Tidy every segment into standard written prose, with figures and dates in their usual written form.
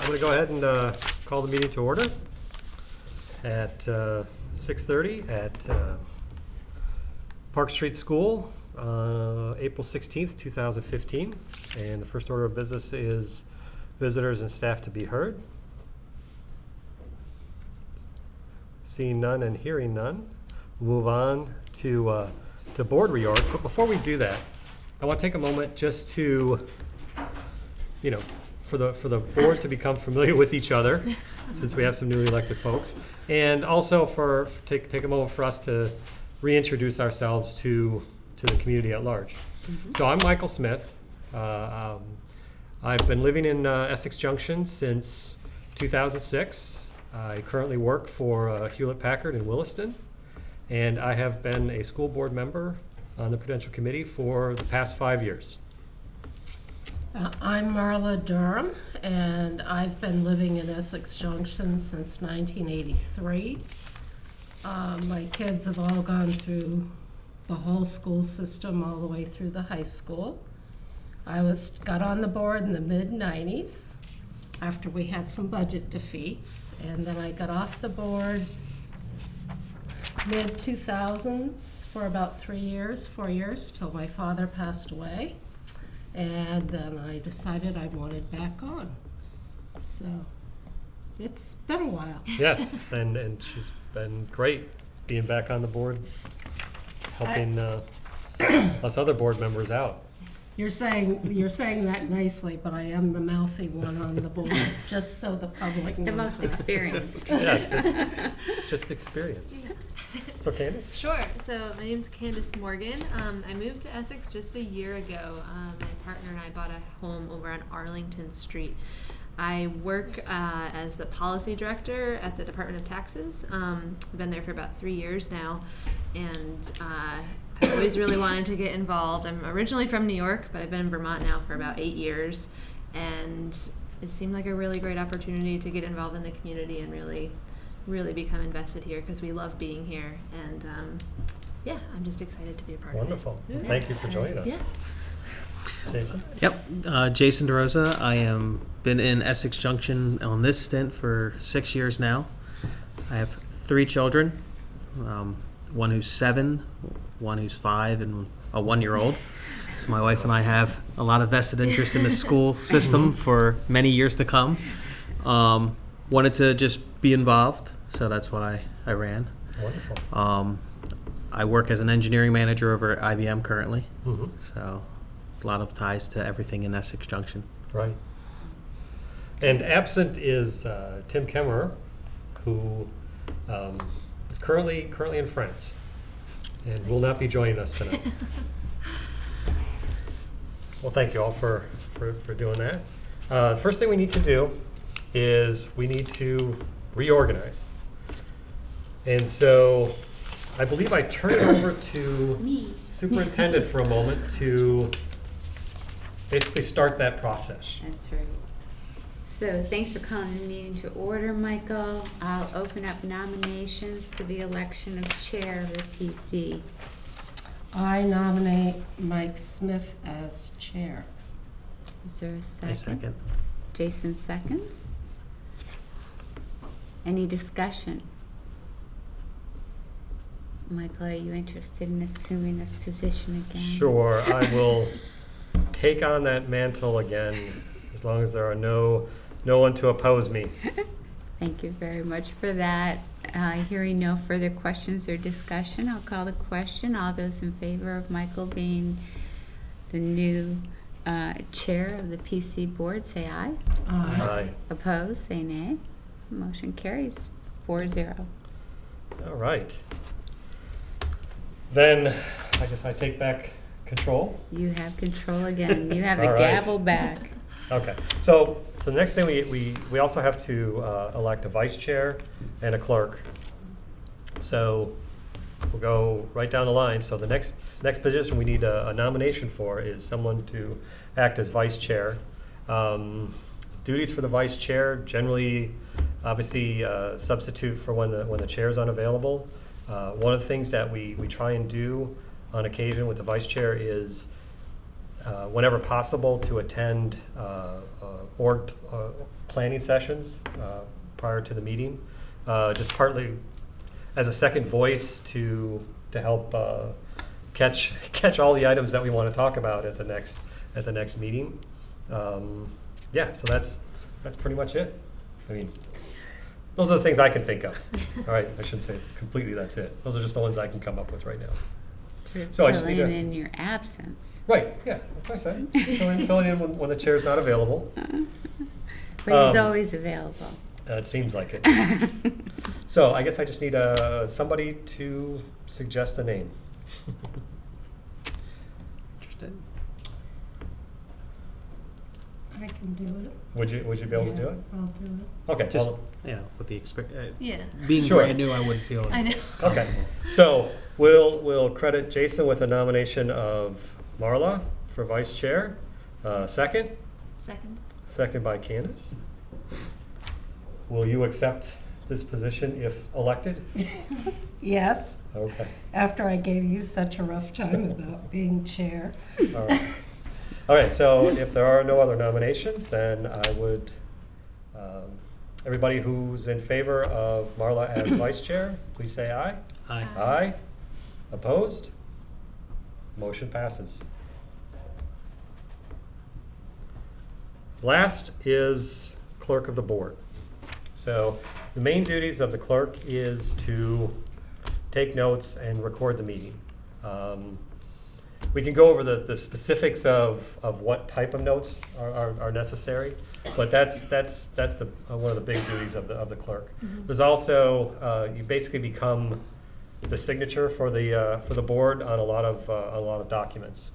going to go ahead and call the meeting to order at 6:30 at Park Street School, April 16th, 2015. And the first order of business is visitors and staff to be heard. Seeing none and hearing none, we'll move on to board reorg. But before we do that, I want to take a moment just to, for the board to become familiar with each other, since we have some newly elected folks, and also take a moment for us to reintroduce ourselves to the community at large. Mm-hmm. So I'm Michael Smith. I've been living in Essex Junction since 2006. I currently work for Hewlett-Packard in Williston, and I have been a school board member on the Prudential Committee for the past 5 years. I'm Marla Durham, and I've been living in Essex Junction since 1983. My kids have all gone through the whole school system all the way through the high school. I got on the board in the mid-90s after we had some budget defeats, and then I got off the board mid-2000s for about 4 years, till my father passed away. And then I decided I wanted back on. So it's been a while. Yes, and she's been great being back on the board, helping us other board members out. You're saying that nicely, but I am the mouthy one on the board, just so the public knows. The most experienced. Yes, it's just experience. So Candace? Sure. So my name's Candace Morgan. I moved to Essex just a year ago. My partner and I bought a home over on Arlington Street. I work as the policy director at the Department of Taxes. I've been there for about 3 years now, and I've always really wanted to get involved. I'm originally from New York, but I've been in Vermont now for about 8 years, and it seemed like a really great opportunity to get involved in the community and really become invested here because we love being here. And I'm just excited to be a part Wonderful. of it. Wonderful. Thank you for joining us. Yeah. Jason? Yep, Jason DeRosa. I am been in Essex Junction on this stint for 6 years now. I have 3 children, one who's 7, one who's 5, and a 1-year-old. So my wife and I have a lot of vested interest in the school system for many years to come. Wanted to just be involved, so that's why I ran. Wonderful. I work as an engineering manager over at IBM currently, Mm-hmm. so a lot of ties to everything in Essex Junction. Right. And absent is Tim Kemmerer, who is currently in France and will not be joining us tonight. Well, thank you all for doing that. First thing we need to do is we need to reorganize. And so I believe I turn it over to Me. Superintendent for a moment to basically start that process. That's right. So thanks for calling the meeting to order, Michael. I'll open up nominations for the election of chair of the PC. I nominate Mike Smith as chair. Is there a second? I second. Jason seconds. Any discussion? Michael, are you interested in assuming this position again? Sure, I will take on that mantle again as long as there are no one to oppose me. Thank you very much for that. Hearing no further questions or discussion, I'll call the question. All those in favor of Michael being the new chair of the PC board, say aye. Aye. Opposed, say nay. Motion carries 4-0. All right. Then I guess I take back control. You have control again. You have the All right. gavel back. Okay. So the next thing we also have to elect a vice chair and a clerk. So we'll go right down the line. So the next position we need a nomination for is someone to act as vice chair. Duties for the vice chair generally, obviously, substitute for when the chair is unavailable. One of the things that we try and do on occasion with the vice chair is whenever possible, to attend org planning sessions prior to the meeting, just partly as a second voice to help catch all the items that we want to talk about at the next meeting. Yeah, so that's pretty much it. I mean, those are the things I can think of. All right, I shouldn't say completely that's it. Those are just the ones I can come up with right now. So I just need Filling to, in your absence. right, yeah, that's what I said. Filling in when the chair's not available. But he's Um, always available. It seems like it. So I guess I just need somebody to suggest a name. Interested? I can do it. Would you be able to do Yeah, it? I'll do it. Okay, Just, well, with the Yeah. being Sure. brand new, I wouldn't feel as I know. okay. So we'll credit Jason with a nomination of Marla for vice chair. Second by Candace. Will you accept this position if elected? Yes, Okay. after I gave you such a rough time about being chair. All right. All right, so if there are no other nominations, then I would, everybody who's in favor of Marla as vice chair, please say aye. Aye. Aye. Opposed? Motion passes. Last is clerk of the board. So the main duties of the clerk is to take notes and record the meeting. We can go over the specifics of what type of notes are necessary, but that's one of the big duties of the clerk. There's also you basically become the signature for the board on a lot of documents.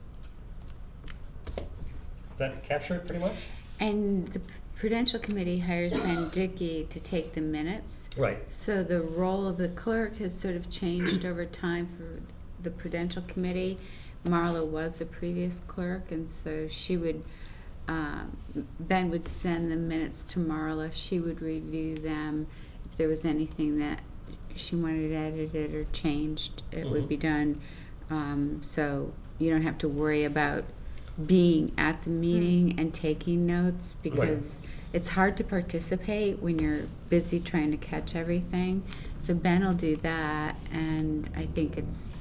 Does that capture it pretty much? And the Prudential Committee hires Ben Dickey to take the minutes. Right. So the role of the clerk has sort of changed over time for the Prudential Committee. Marla was the previous clerk, and so she would, Ben would send the minutes to Marla. She would review them. If there was anything that she wanted edited or changed, it would be done. So you don't have to worry about being at the meeting and taking notes, because it's hard to participate when you're busy trying to catch everything. So Ben will do that, and I think it's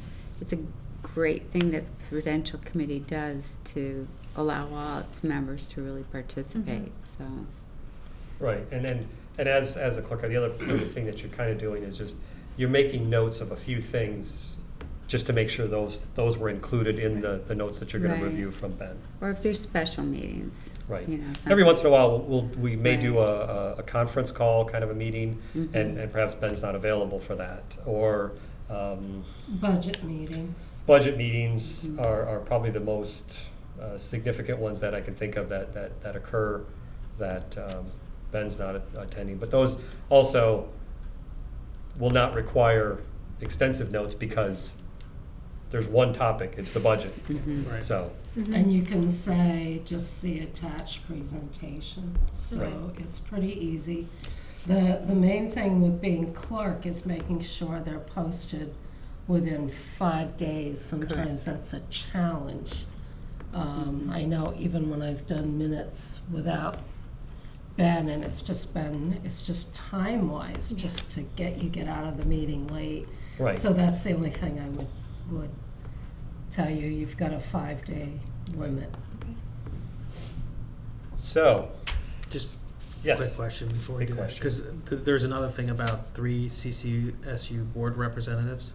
a great thing that the Prudential Committee does to allow all its members to really participate. So Right, and as a clerk, the other thing that you're kind of doing is just you're making notes of a few things just to make sure those were included in the notes that you're going to Right. review from Ben. or if there's special meetings, Right. you know, Every something. once in a while, we may do Right. a conference call kind of a meeting, Mhm. and perhaps Ben's not available for that. Or Budget meetings. budget meetings Mhm. are probably the most significant ones that I can think of that occur that Ben's not attending. But those also will not require extensive notes because there's one topic, it's the budget. Mhm. Right. So, And you can say just the attached presentation, so Right. it's pretty easy. The main thing with being clerk is making sure they're posted within 5 days. Sometimes that's a challenge. I know even when I've done minutes without Ben, and it's just time-wise, just to get out of the meeting late. right. So that's the only thing I would tell you. You've got a 5-day limit. So, Just yes. quick question before we Big do that, question. because there's another thing about 3 CCSU board representatives.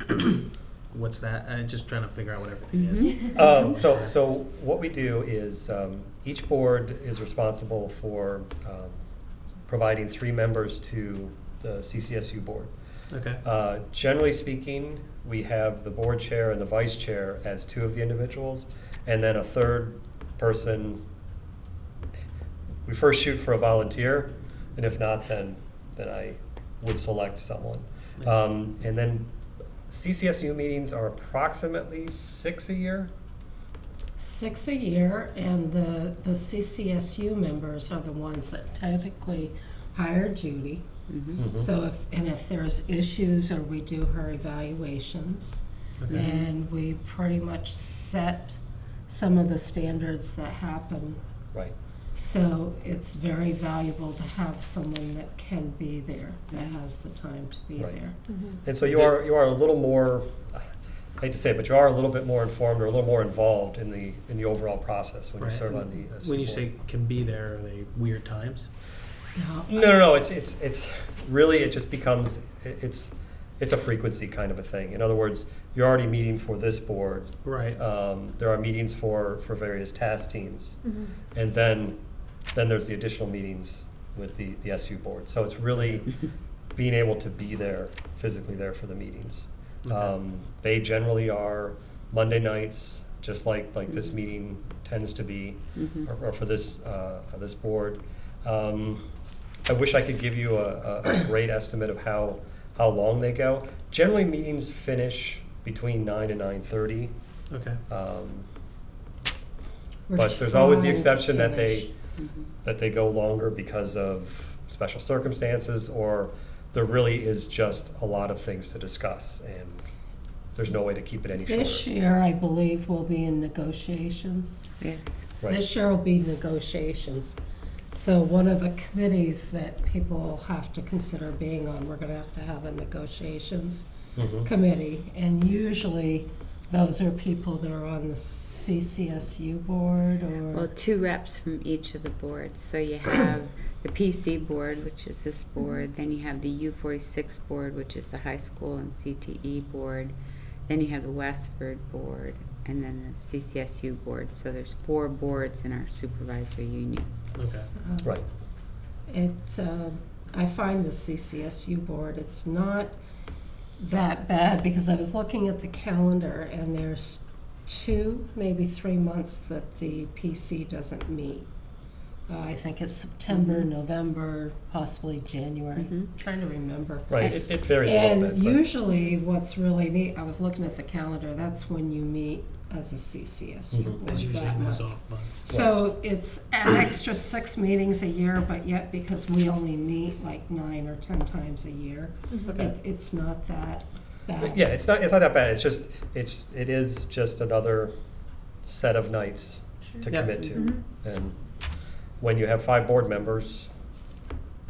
What's that? I'm just trying to figure out what everything is. So what we do is each board is responsible for providing 3 members to the CCSU board. Okay. Generally speaking, we have the board chair and the vice chair as 2 of the individuals, and then a third person. We first shoot for a volunteer, and if not, then I would select someone. And then CCSU meetings are approximately 6 a year. 6 a year, and the CCSU members are the ones that technically hire Judy. Mhm. So if there's issues, or we do her evaluations, Okay. and we pretty much set some of the standards that happen. Right. So it's very valuable to have someone that can be there, that has the time to be Right. there. And so you are a little more, I hate to say it, but you are a little bit more informed or a little more involved in the overall process when you Right. serve on the SU When you board. say can be there, are they weird times? No. It's really, it just becomes, it's a frequency kind of a thing. In other words, you're already meeting for this board. Right. There are meetings for various task teams. Mm-hmm. And then there's the additional meetings with the SU board. So it's really being able to be there, physically there for the meetings. Okay. They generally are Monday nights, just like this meeting tends to be, or for this board. I wish I could give you a great estimate of how long they go. Generally, meetings finish between 9 and 9:30. Okay. We're But there's always the trying to exception that finish. they go longer because of special circumstances, or there really is just a lot of things to discuss, and there's no way to keep it any shorter. This year, I believe, will be in negotiations. Yes. Right. This year will be negotiations. So one of the committees that people will have to consider being on, we're gonna have a negotiations Mhm. committee. And usually, those are people that are on the CCSU board Well, or, 2 reps from each of the boards. So you have the PC board, which is this board. Then you have the U46 board, which is the high school and CTE board. Then you have the Westford board, and then the CCSU board. So there's 4 boards in our supervisory union. Okay. Right. I find the CCSU board, it's not that bad, because I was looking at the calendar and there's 2, maybe 3 months that the PC doesn't meet. I think it's September, November, possibly January. Mhm. Trying to remember. Right. It varies a little bit. And but- usually what's really neat, I was looking at the calendar, that's when you meet as a CCSU Mhm. board That's usually that in those month. off months. So it's an extra 6 meetings a year, but yet because we only meet like 9 or 10 times a year, Okay. it's not that bad. Yeah, it's not that bad. It is just another set of nights to Yeah. commit to. Mhm. And when you have 5 board members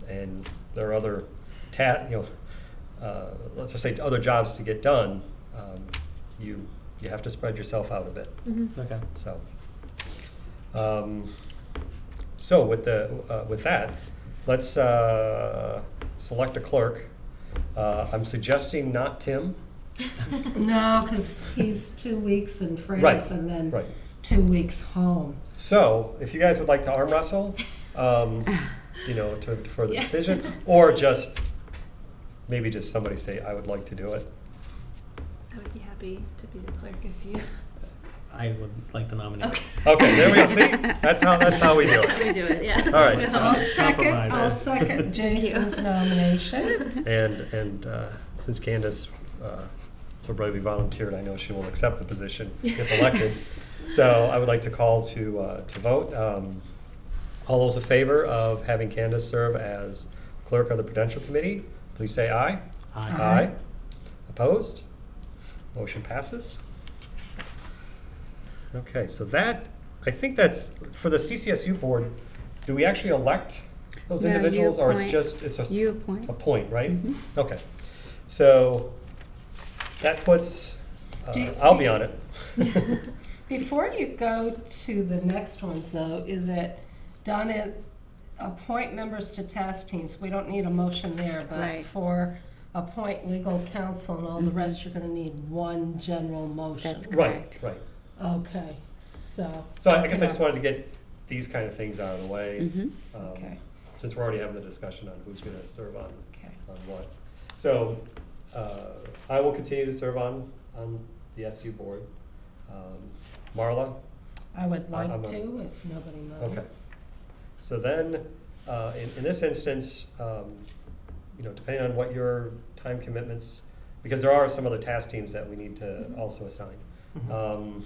and there are other let's just say other jobs to get done, you have to spread yourself out a bit. Okay. So, with that, let's select a clerk. I'm suggesting not Tim. No, because he's 2 weeks in France Right, and then right. 2 weeks home. So, if you guys would like to arm wrestle, for the Yeah. decision, or just maybe just somebody say, "I would like to do it." I would be happy to be the clerk if you. I would like to nominate. Okay. Okay, there we go. See, that's how we do That's how we it. do it. Yeah. All right, No. so- Compromise. I'll second Jason's nomination. And since Candace so bravely volunteered, I know she will accept the position if elected. So I would like to call to vote. All those in favor of having Candace serve as clerk of the Prudential Committee, please say aye. Aye. Aye. Opposed? Motion passes. Okay, so I think that's, for the CCSU board, do we actually elect those No, you individuals? Or it's appoint. just, it's a You appoint. appoint, right? Mhm. Okay. So that puts, I'll be on it. Before you go to the next ones, though, is it done in appoint members to task teams? We don't need a motion there, but Right. for appoint legal counsel and all the rest, you're gonna need one general motion. That's Right, correct. right. Okay, so. So I guess I just wanted to get these kind of things out of the way. Mhm. Okay, Since we're already having the discussion on who's going to serve on okay. what. So I will continue to serve on the SU board. Marla? I would like I'm a- to, if nobody minds. So then, in this instance, depending on what your time commitments, because there are some other task teams that we need to also assign. Mhm.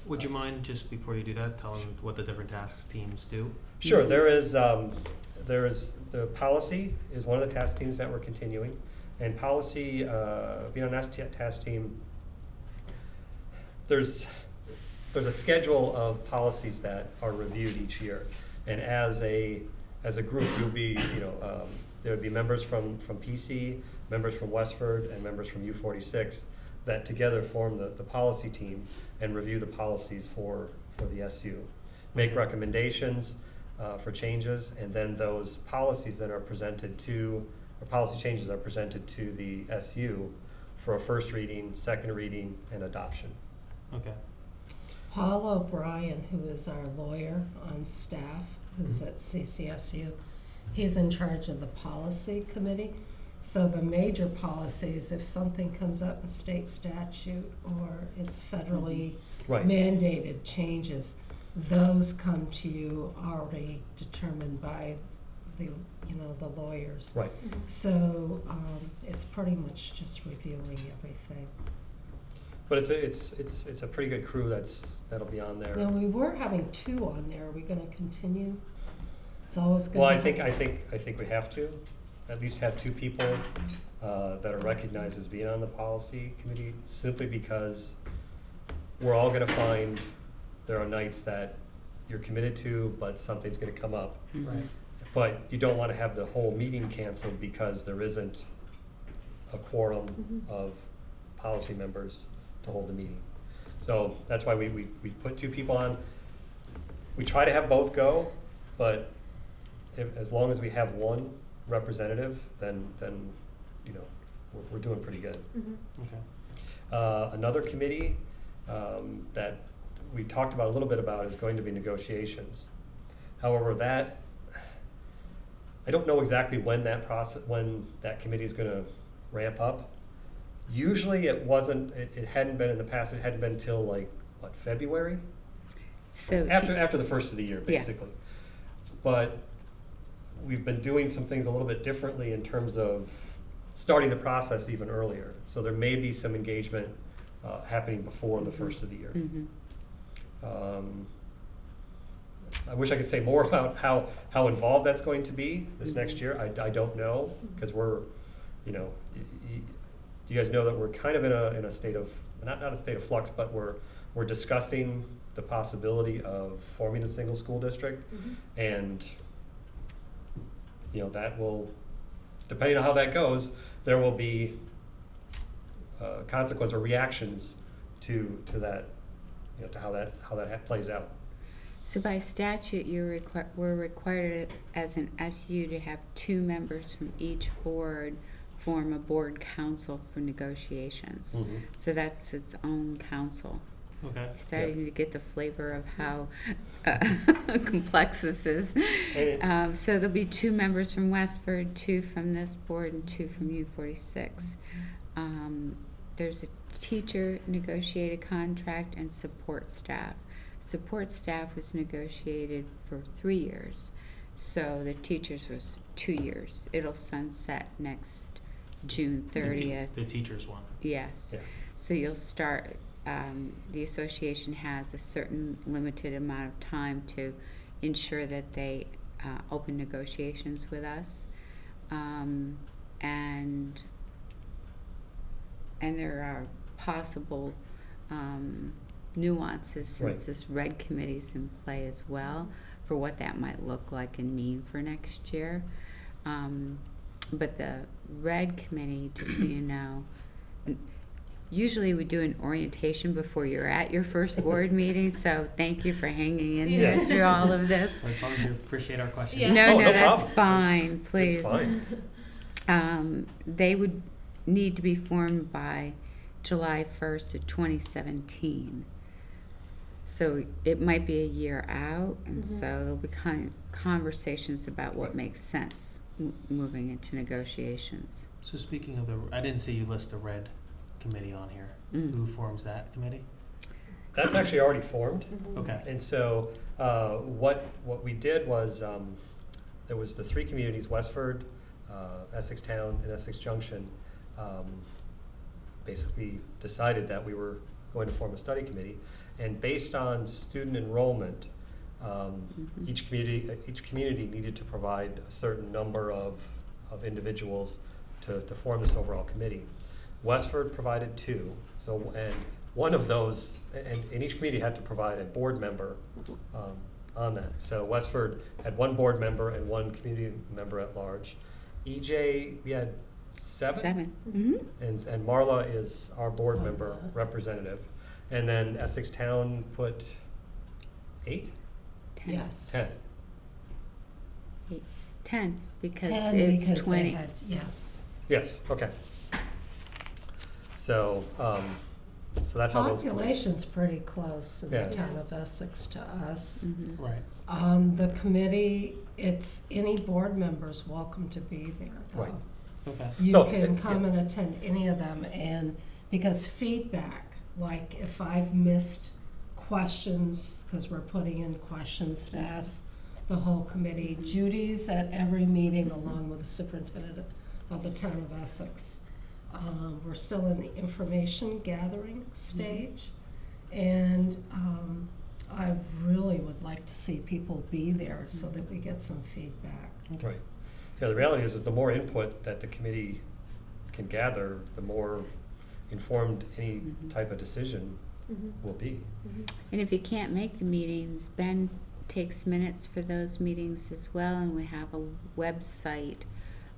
Would you mind, just before you do that, telling what the different tasks teams do? Sure, there is the policy is one of the task teams that we're continuing, and policy, being on that task team, there's there's a schedule of policies that are reviewed each year. And as a group, you'll be, there would be members from PC, members from Westford, and members from U46 that together form the policy team and review the policies for the SU. Make recommendations for changes, and then those policies then are presented to, or policy changes are presented to the SU for a first reading, second reading, and adoption. Okay. Paul O'Brien, who is our lawyer on staff, who's at CCSU, he's in charge of the policy committee. So the major policies, if something comes up in state statute or it's federally Right. mandated changes, those come to you already determined by the lawyers. Right. So it's pretty much just reviewing everything. But it's a pretty good crew that'll be on there. Now, we were having 2 on there. Are we going to continue? It's always going Well, to I think we have to at least have 2 people that are recognized as being on the policy committee, simply because we're all going to find there are nights that you're committed to, but something's going to come up. Right. But you don't want to have the whole meeting canceled because there isn't a quorum of policy members to hold the meeting. So that's why we put 2 people on. We try to have both go, but as long as we have one representative, then we're doing pretty good. Okay. Another committee that we talked about a little bit about is going to be negotiations. However, that I don't know exactly when that committee is going to ramp up. Usually it hadn't been in the past. It hadn't been till February? So After the first of the year, Yeah. basically. But we've been doing some things a little bit differently in terms of starting the process even earlier. So there may be some engagement happening before the first of the year. I wish I could say more about how involved that's going to be this next year. I don't know, because we're, you guys know that we're kind of in a state of, not a state of flux, but we're discussing the possibility of forming a single school district, and that will, depending on how that goes, there will be consequence or reactions to that, to how that plays out. So by statute, we're required as an SU to have 2 members from each board form a board council for negotiations. So that's its own council. Okay. Starting to get the flavor of how complex this is. So there'll be 2 members from Westford, 2 from this board, and 2 from U46. There's a teacher negotiated contract and support staff. Support staff was negotiated for 3 years. So the teachers was 2 years. It'll sunset next June 30th. The teachers one. Yes. Yeah. So you'll start, the association has a certain limited amount of time to ensure that they open negotiations with us. And there are possible nuances, since this red committee's in play as well, for what that might look like and mean for next year. But the red committee, just so you know, usually we do an orientation before you're at your first board meeting, so thank you for hanging in there through all of this. As long as you appreciate our questions. Yeah. No, no that's problem. fine, please. It's fine. They would need to be formed by July 1st of 2017. So it might be a year out, and so there'll be conversations about what makes sense moving into negotiations. So speaking of I didn't see you list the red committee on here. Who forms that committee? That's actually already formed. Okay. And so what we did was there was the 3 communities, Westford, Essex Town, and Essex Junction, basically decided that we were going to form a study committee. And based on student enrollment, each community needed to provide a certain number of individuals to form this overall committee. Westford provided 2, and one of those, and each committee had to provide a board member on that. So Westford had one board member and one community member at large. EJ, we had seven. And Marla is our board member representative. And then Essex Town put 8? Yes. 10. 10, because 10 it's because 20. they had, yes. Yes, okay. So, so that's how those. Population's pretty close in Yeah. the town of Essex to us. Mhm. Right. The committee, it's any board members welcome to be there, though. Right. Okay. You So, can come and attend any of them, and because feedback, like if I've missed questions, because we're putting in questions to ask the whole committee, Judy's at every meeting along with the superintendent of the town of Essex. We're still in the information gathering stage, and I really would like to see people be there so that we get some feedback. Right. Yeah, the reality is the more input that the committee can gather, the more informed any type of decision will be. And if you can't make the meetings, Ben takes minutes for those meetings as well, and we have a website,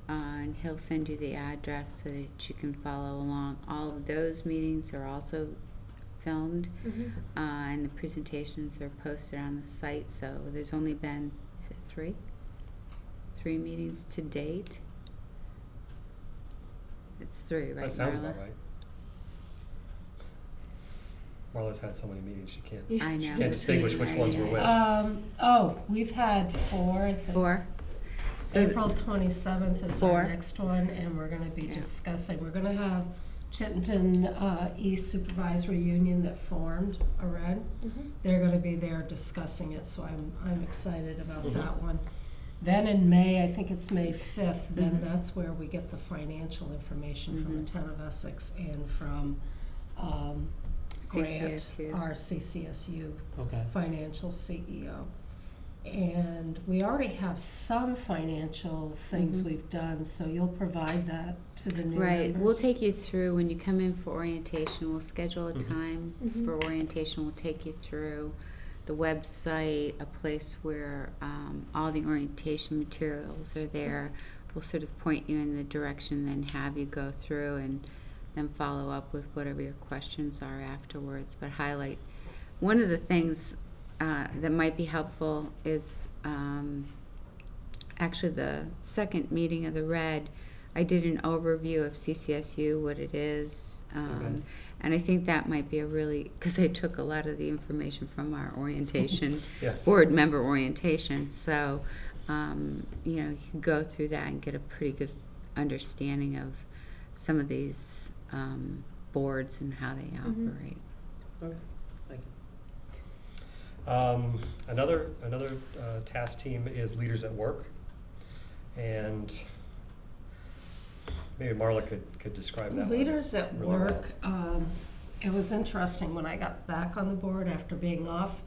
and he'll send you the address so that you can follow along. All of those meetings are also filmed, and the presentations are posted on the site. So there's only been, is it 3? 3 meetings to date. It's 3, right? That sounds Marla? about right. Marla's had so many meetings, she can't, I know. she can't distinguish which ones were which. We've had 4, I think. 4. So April 27th is 4. our next one, and we're gonna be Yeah. discussing, we're gonna have Chittenden East Supervisory Union that formed a red. They're gonna be there discussing it, so I'm excited about that one. Then in May, I think it's May 5th, then that's where we get the financial information from the town of Essex and from Grant, CCSU. our CCSU Okay. financial CEO. And we already have some financial things we've done, so you'll provide that to the new Right, members? we'll take you through, when you come in for orientation, we'll schedule a time for orientation, we'll take you through the website, a place where all the orientation materials are there. We'll sort of point you in the direction, then have you go through and then follow up with whatever your questions are afterwards, but highlight. One of the things that might be helpful is actually the second meeting of the RED. I did an overview of CCSU, what it is, and I think that might be a really, because I took a lot of the information from our orientation, Yes. board member orientation, so you can go through that and get a pretty good understanding of some of these boards and how they operate. Okay. Thank you. Another task team is Leaders at Work, and maybe Marla could describe that one Leaders at really well. Work, it was interesting when I got back on the board after being off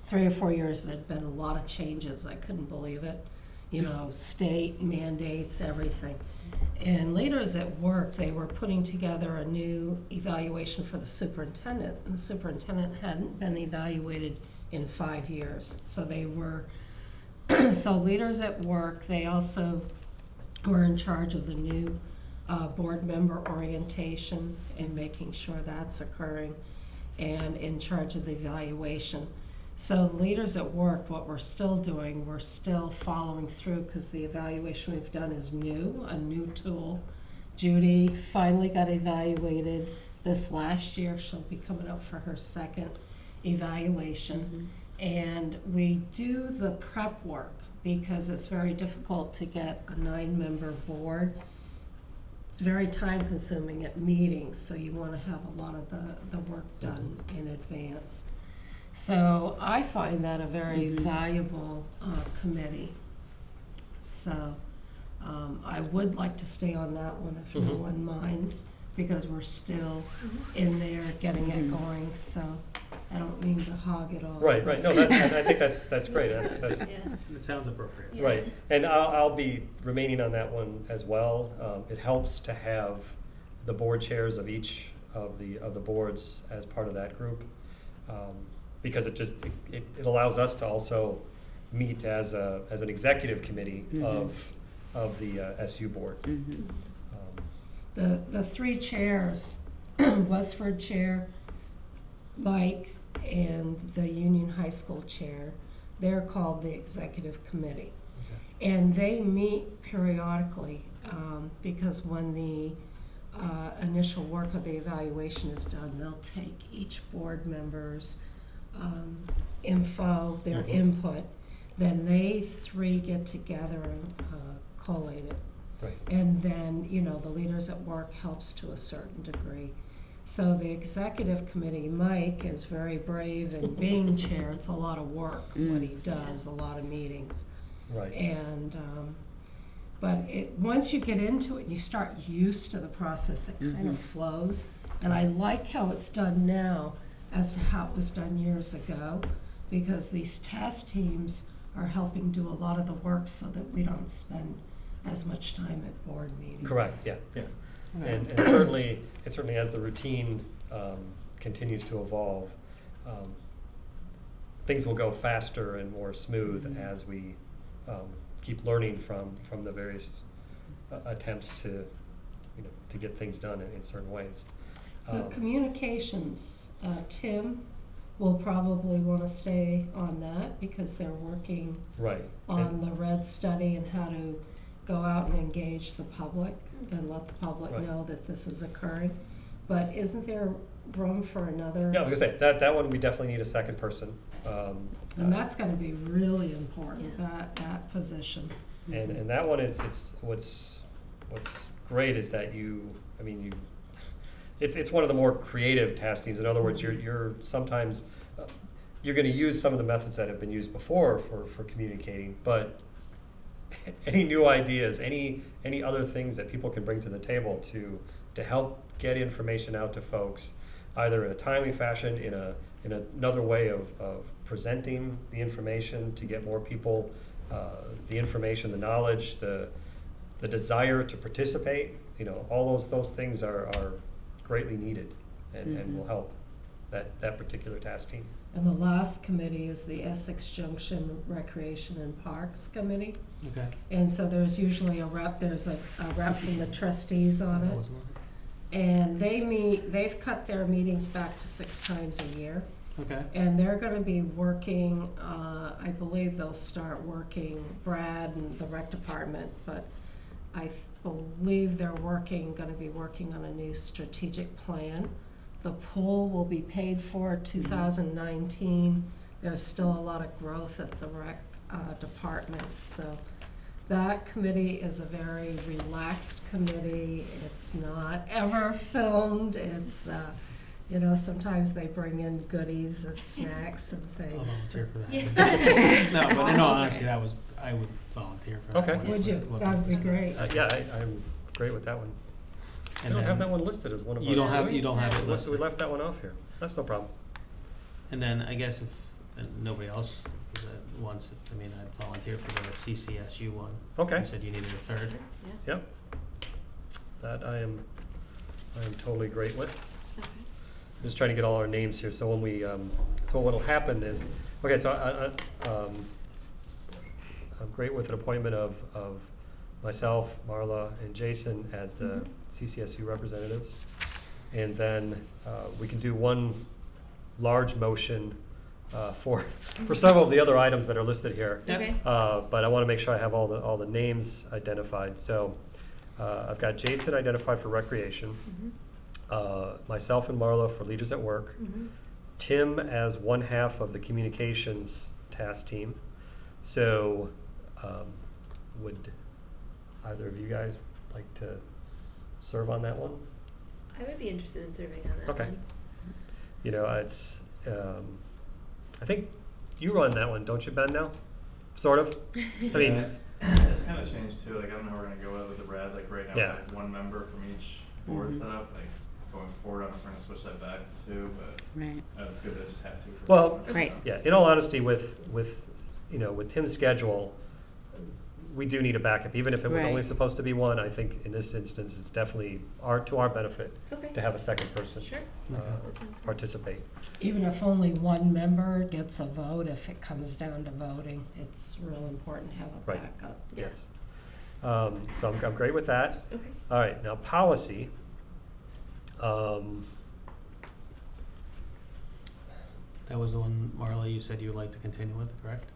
3 or 4 years. There'd been a lot of changes. I couldn't believe it. State mandates, everything. And Leaders at Work, they were putting together a new evaluation for the superintendent, and the superintendent hadn't been evaluated in 5 years. So they were, so Leaders at Work, they also were in charge of the new board member orientation and making sure that's occurring, and in charge of the evaluation. So Leaders at Work, what we're still doing, we're still following through because the evaluation we've done is new, a new tool. Judy finally got evaluated this last year. She'll be coming up for her second evaluation. And we do the prep work because it's very difficult to get a 9-member board. It's very time consuming at meetings, so you want to have a lot of the work done in advance. So I find that a very valuable committee. So I would like to stay on that one if no one minds, because we're still in there getting it going. So I don't mean to hog it all. Right. No, I think that's great. That's It sounds appropriate. Yeah. right. And I'll be remaining on that one as well. It helps to have the board chairs of each of the boards as part of that group, because it allows us to also meet as an executive committee of the SU board. The three chairs, Westford chair, Mike, and the Union High School chair, they're called the executive committee. And they meet periodically, because when the initial work of the evaluation is done, they'll take each board member's info, their input, then they three get together and collate it. Right. And then, the leaders at work helps to a certain degree. So the executive committee, Mike is very brave in being chair. It's a lot of work, what he does, a lot of meetings. Right. And, but once you get into it and you start used to the process, it kind of flows. And I like how it's done now as to how it was done years ago, because these task teams are helping do a lot of the work so that we don't spend as much time at board meetings. Correct, yeah. And certainly as the routine continues to evolve, things will go faster and more smooth as we keep learning from the various attempts to get things done in certain ways. The communications, Tim will probably want to stay on that because they're working Right. on the RED study and how to go out and engage the public and let the public Right. know that this is occurring. But isn't there room for another? Yeah, I was gonna say, that one we definitely need a second person. And that's going to be really important, Yeah. that position. And that one, it's what's great is that it's one of the more creative task teams. In other words, you're sometimes you're going to use some of the methods that have been used before for communicating, but any new ideas, any other things that people can bring to the table to help get information out to folks, either in a timely fashion, in another way of presenting the information to get more people the information, the knowledge, the desire to participate. All those things are greatly needed and will help that particular task team. And the last committee is the Essex Junction Recreation and Parks Committee. Okay. And so there's usually there's a rep from the trustees on it. And they've cut their meetings back to 6 times a year. Okay. And they're gonna be working, I believe they'll start working, Brad and the rec department, but I believe they're gonna be working on a new strategic plan. The pool will be paid for 2019. There's still a lot of growth at the rec department, so that committee is a very relaxed committee. It's not ever filmed. It's sometimes they bring in goodies and snacks and things. I'll volunteer for that. No, but in all honesty, I would volunteer for that Okay. one. Would you? That would be great. I'm great with that one. I And don't then- have that one listed as one of You don't ours, have do we? you don't have it Unless we listed. left that one off here. That's no problem. And then I guess if nobody else wants it, I'd volunteer for the CCSU one. Okay. You said you needed a third. Yeah. Yep. That I am totally great with. Okay. Just trying to get all our names here. So when we, so what'll happen is, okay. So I'm great with an appointment of myself, Marla, and Jason as the CCSU representatives, and then we can do one large motion for several of the other items that are listed here. Okay. But I want to make sure I have all the names identified. So I've got Jason identified for recreation. Myself and Marla for leaders at work, Tim as one half of the communications task team. So would either of you guys like to serve on that one? I would be interested in serving on that Okay. one. It's I think you run that one, don't you, Ben, now? Sort of? I mean, It's kind of changed too. Like, I don't know how we're going to go with the red. Like, right now, Yeah. we have one member from each board set up. Like, going forward, I don't know if we're going to switch that back to 2, but Right. it's good to just have 2 for well, Right. yeah, in all honesty, with Tim's schedule, we do need a backup. Even if it was only Right. supposed to be one, I think in this instance, it's definitely to our benefit Okay. to have a second person Sure. uh, That sounds good. participate. Even if only one member gets a vote, if it comes down to voting, it's real important to have a Right. backup. Yeah. Yes. So I'm great with that. Okay. All right, now policy. That was the one, Marla, you said you would like to continue with, correct?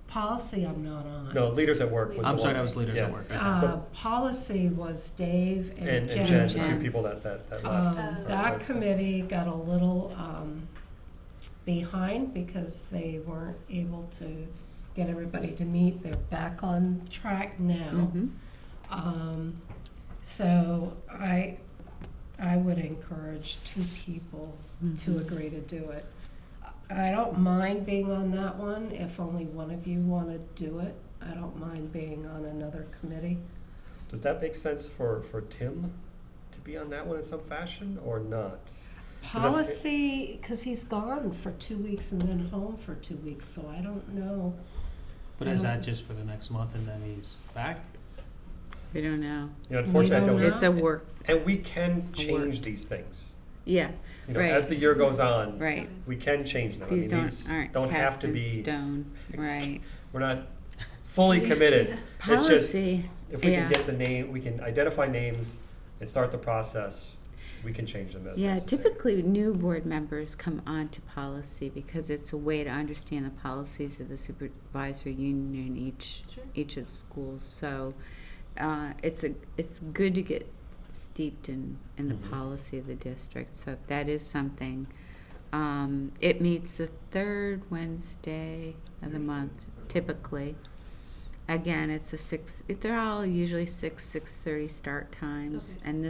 Policy I'm not on. No, leaders at work was I'm the sorry, one. that was leaders at Yeah. work. Okay. So- Policy was Dave And and Jen, Jen. the two Jen. people that left. That committee got a little behind because they weren't able to get everybody to meet. They're back on track now. Mhm. So I would encourage two people to agree to do it. I don't mind being on that one if only one of you want to do it. I don't mind being on another committee. Does that make sense for Tim to be on that one in some fashion or not? Policy, because he's gone for 2 weeks and then home for 2 weeks, so I don't know. But is that just for the next month and then he's back? We don't know. You know, unfortunately, I don't don't. know. It's a work, And we can change work. these things. yeah, You know, Right. as the year goes on, right. we can change them. I These mean, these aren't don't have cast to in be. stone, right. We're not fully committed. It's just Policy, if we yeah. can get the name, we can identify names and start the process. We can change them as Yeah, necessary. typically new board members come on to policy because it's a way to understand the policies of the supervisory union in Sure. each of the schools. So it's good to get steeped in the Mhm. policy of the district. So if that is something, it meets the third Wednesday of the month typically. Again, they're all usually 6:30 start times, Okay. and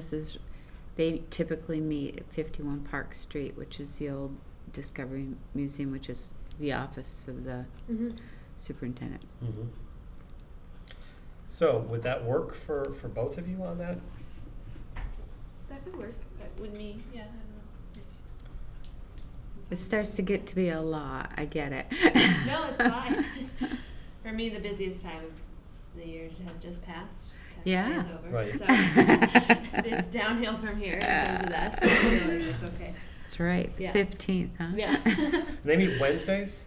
they typically meet at 51 Park Street, which is the old Discovery Museum, which is the office of the Mm-hmm. superintendent. Mhm. So would that work for both of you on that? That could work with me. Yeah, I don't know. It starts to get to be a lot. I get it. No, it's fine. For me, the busiest time of the year has just passed. Tax day Yeah. is over, Right. so it's downhill from here in terms of that. So I feel like it's okay. That's right. Yeah. 15th, huh? Yeah. And they meet Wednesdays?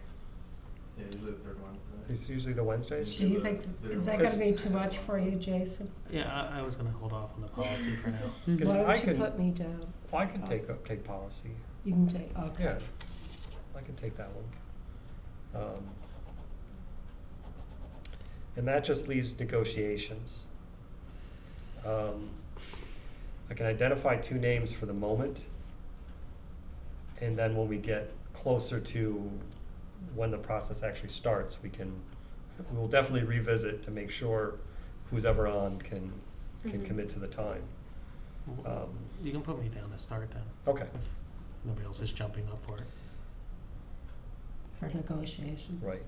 Yeah, usually the third Wednesday. It's usually the Wednesdays? Do you think, is that gonna be too much for you, Jason? Yeah, I was gonna hold off on the policy for now. Mhm. 'Cause Why I don't you can- put me down? Well, I can take policy. You can take, okay. Yeah, I can take that one. And that just leaves negotiations. I can identify two names for the moment. And then when we get closer to when the process actually starts, we will definitely revisit to make sure who's ever on can Mhm. commit to the time. You can put me down to start then, Okay, if nobody else is jumping up for it. For negotiations. right.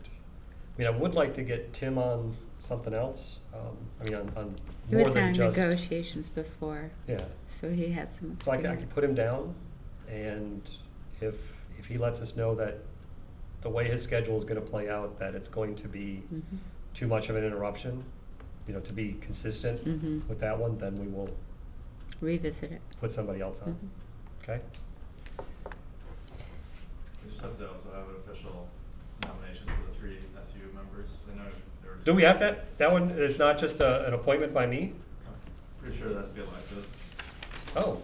I mean, I would like to get Tim on something else. I mean, on He more was than on just. negotiations before, Yeah, so he has some so I experience. could put him down, and if he lets us know that the way his schedule is gonna play out, that it's going to be Mhm. too much of an interruption, to be consistent Mhm. with that one, then we will Revisit it. put somebody else on, Mhm. okay? We just have to also have an official nomination for the 3 SU members. I know there was. Do we have that? That one is not just an appointment by me? Pretty sure that's be elected. Oh,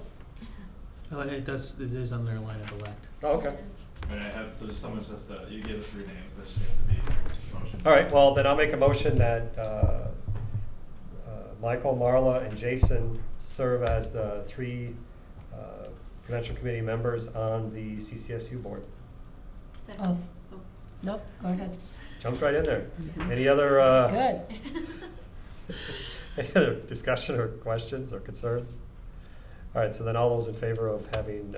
It is on their line of elect. oh, okay. I mean, so just someone's just, you gave us 3 names, there just needs to be a motion. All right, well, then I'll make a motion that Michael, Marla, and Jason serve as the 3 Prudential Committee members on the CCSU board. Second. Oh, nope, go ahead. Jumped right in there. Mhm. Any other, That's good. any other discussion or questions or concerns? All right, so then all those in favor of having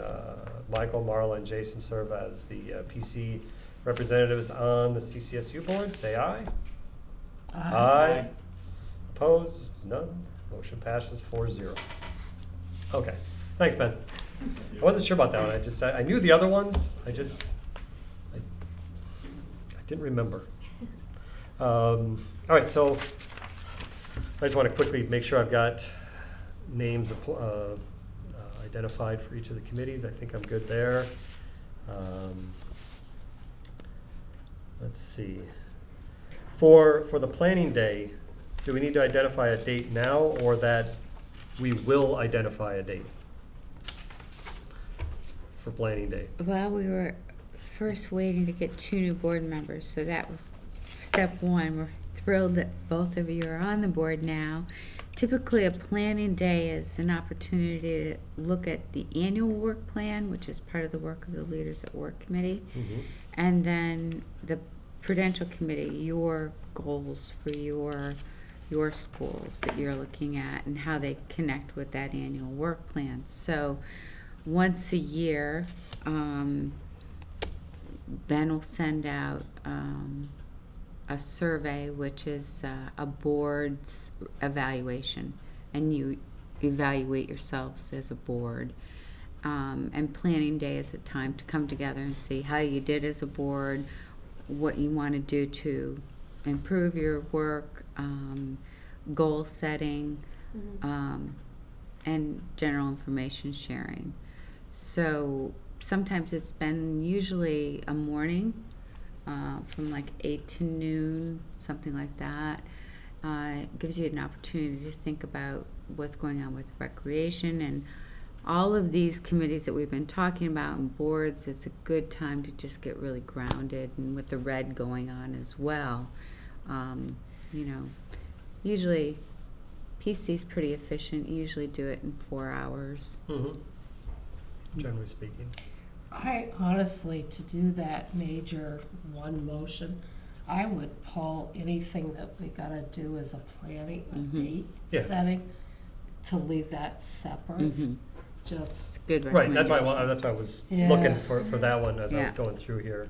Michael, Marla, and Jason serve as the PC representatives on the CCSU board, say aye. Aye. Opposed? None. Motion passes 4-0. Okay, thanks, Ben. I wasn't sure about that one. I knew the other ones. I didn't remember. All right, so I just want to quickly make sure I've got names identified for each of the committees. I think I'm good there. Let's see. For the planning day, do we need to identify a date now, or that we will identify a date for planning day? Well, we were first waiting to get 2 new board members, so that was step one. We're thrilled that both of you are on the board now. Typically, a planning day is an opportunity to look at the annual work plan, which is part of the work of the Leaders at Work Committee, and then the Prudential Committee, your goals for your schools that you're looking at and how they connect with that annual work plan. So once a year, Ben will send out a survey, which is a board's evaluation, and you evaluate yourselves as a board. And planning day is a time to come together and see how you did as a board, what you want to do to improve your work, goal setting, and general information sharing. So sometimes it's been usually a morning from like 8 to noon, something like that. It gives you an opportunity to think about what's going on with recreation and all of these committees that we've been talking about and boards. It's a good time to just get really grounded, and with the red going on as well. Usually PC's pretty efficient. You usually do it in 4 hours. Generally speaking. I honestly, to do that major one motion, I would pull anything that we gotta do as a planning, a date Yeah. setting, to leave that separate. Just, Good Right, that's why recommendation. I was Yeah. looking for that one as I was Yeah. going through here.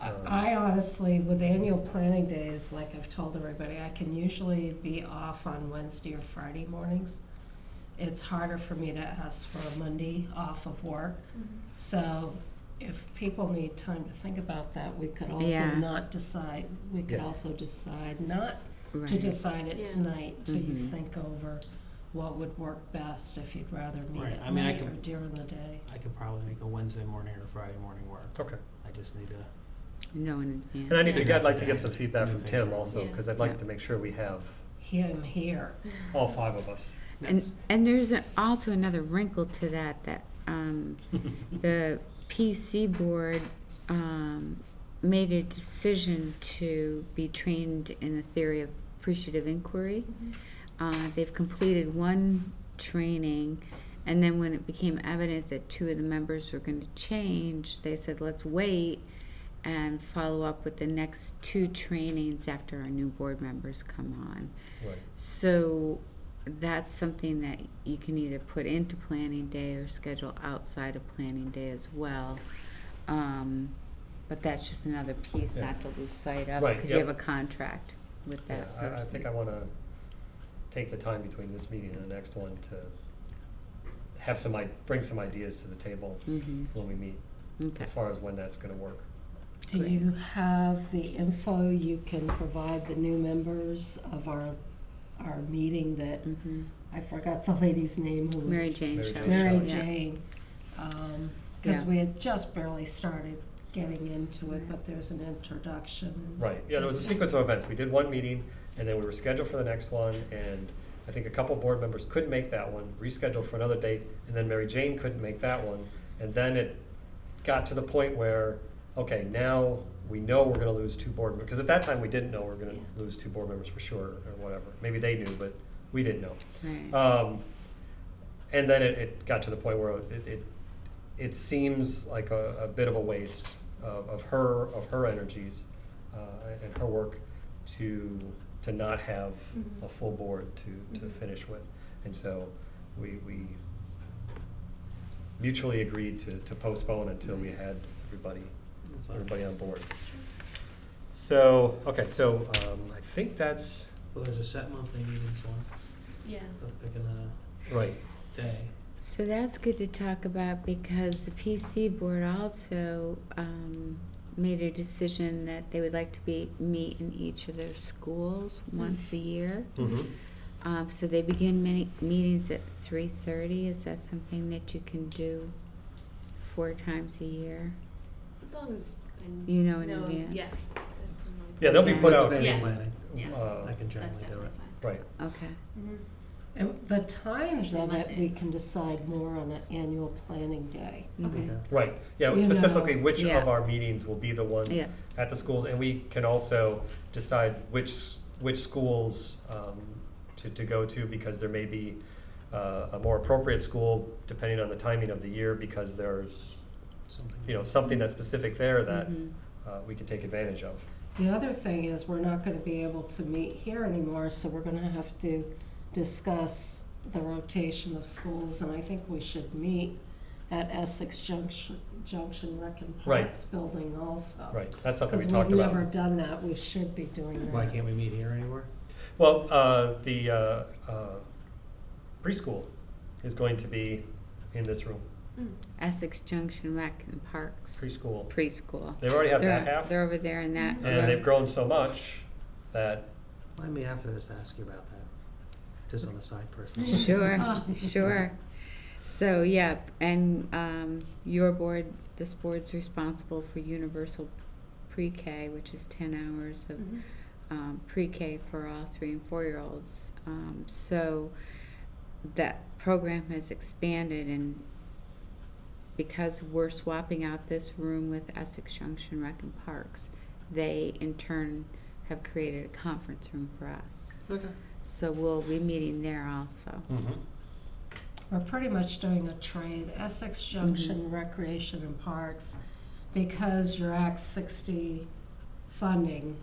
I honestly, with annual planning days, like I've told everybody, I can usually be off on Wednesday or Friday mornings. It's harder for me to ask for a Monday off of work. So if people need time to think about that, we could also Yeah. not decide, we could Yeah. also decide not to Right. decide it Yeah. tonight till you Mhm. think over what would work best, if you'd rather meet Right, at I mean, I night or could- during the day. I could probably make a Wednesday morning or Friday morning work. Okay. I just need to. No in advance. And I Yeah. I'd like to get some feedback Move from things Tim around. also, Yeah. because I'd like Yeah. to make sure we have Him here. all 5 of us. And there's also another wrinkle to that the PC board made a decision to be trained in the theory of appreciative inquiry. They've completed one training, and then when it became evident that 2 of the members were going to change, they said, let's wait and follow up with the next 2 trainings after our new board members come on. Right. So that's something that you can either put into planning day or schedule outside of planning day as well. But that's just another piece Yeah. not to lose sight of, Right, because yep. you have a contract with Yeah, that I person. think I want to take the time between this meeting and the next one to have bring some ideas to the table Mhm. when we meet, Okay. as far as when that's going to work. Do you have the info you can provide the new members of our meeting that, Mhm. I forgot the lady's name who was. Mary Jane Mary Show. Jane. Mary Yeah. Jane. Because Yeah. we had just barely started getting into it, but there's an introduction. Right, yeah, there was a sequence of events. We did one meeting, and then we were scheduled for the next one, and I think a couple board members couldn't make that one, rescheduled for another date, and then Mary Jane couldn't make that one. And then it got to the point where, okay, now we know we're gonna lose 2 board members, because at that time, we didn't know we were gonna lose 2 board members for sure, or whatever. Maybe they knew, but we didn't know. Right. And then it got to the point where it seems like a bit of a waste of her energies and her work to not have a full board to finish with. And so we mutually agreed to postpone until we had everybody on board. So, okay, so I think that's Well, there's a set monthly meetings one Yeah. of picking a right. day. So that's good to talk about, because the PC board also made a decision that they would like to meet in each of their schools once a year. Mm-hmm. So they begin meetings at 3:30. Is that something that you can do 4 times a year? As long as I You know in advance? Yeah. That's normally Yeah, they'll be Okay. put out. Event Yeah. planning. Yeah. I can That's generally do definitely it. fine. Right. Okay. Mm-hmm. And the times of it, we Mondays. can decide more on an annual planning day. Mhm. Okay. Right, yeah, You specifically know, which yeah. of our meetings will be the ones Yeah. at the schools, and we can also decide which schools to go to, because there may be a more appropriate school depending on the timing of the year, because there's, something that's specific there that Mhm. we can take advantage of. The other thing is, we're not gonna be able to meet here anymore, so we're gonna have to discuss the rotation of schools, and I think we should meet at Essex Junction Rec and Right. Parks building also. Right, that's something we Because talked we've about. never done that, we should be doing that. Why can't we meet here anymore? Well, the preschool is going to be in this room, Essex Junction Rec and Parks preschool. preschool. They already have that half, They're over there in that. and they've grown so much that, Let me after this ask you about that, just on the side person. Sure, sure. So, yeah, and your board, this board's responsible for universal pre-K, which is 10 hours of pre-K for all 3 and 4-year-olds. So that program has expanded, and because we're swapping out this room with Essex Junction Rec and Parks, they in turn have created a conference room for us. Okay. So we'll be meeting there also. We're pretty much doing a trade, Essex Junction Recreation and Parks, because your Act 60 funding,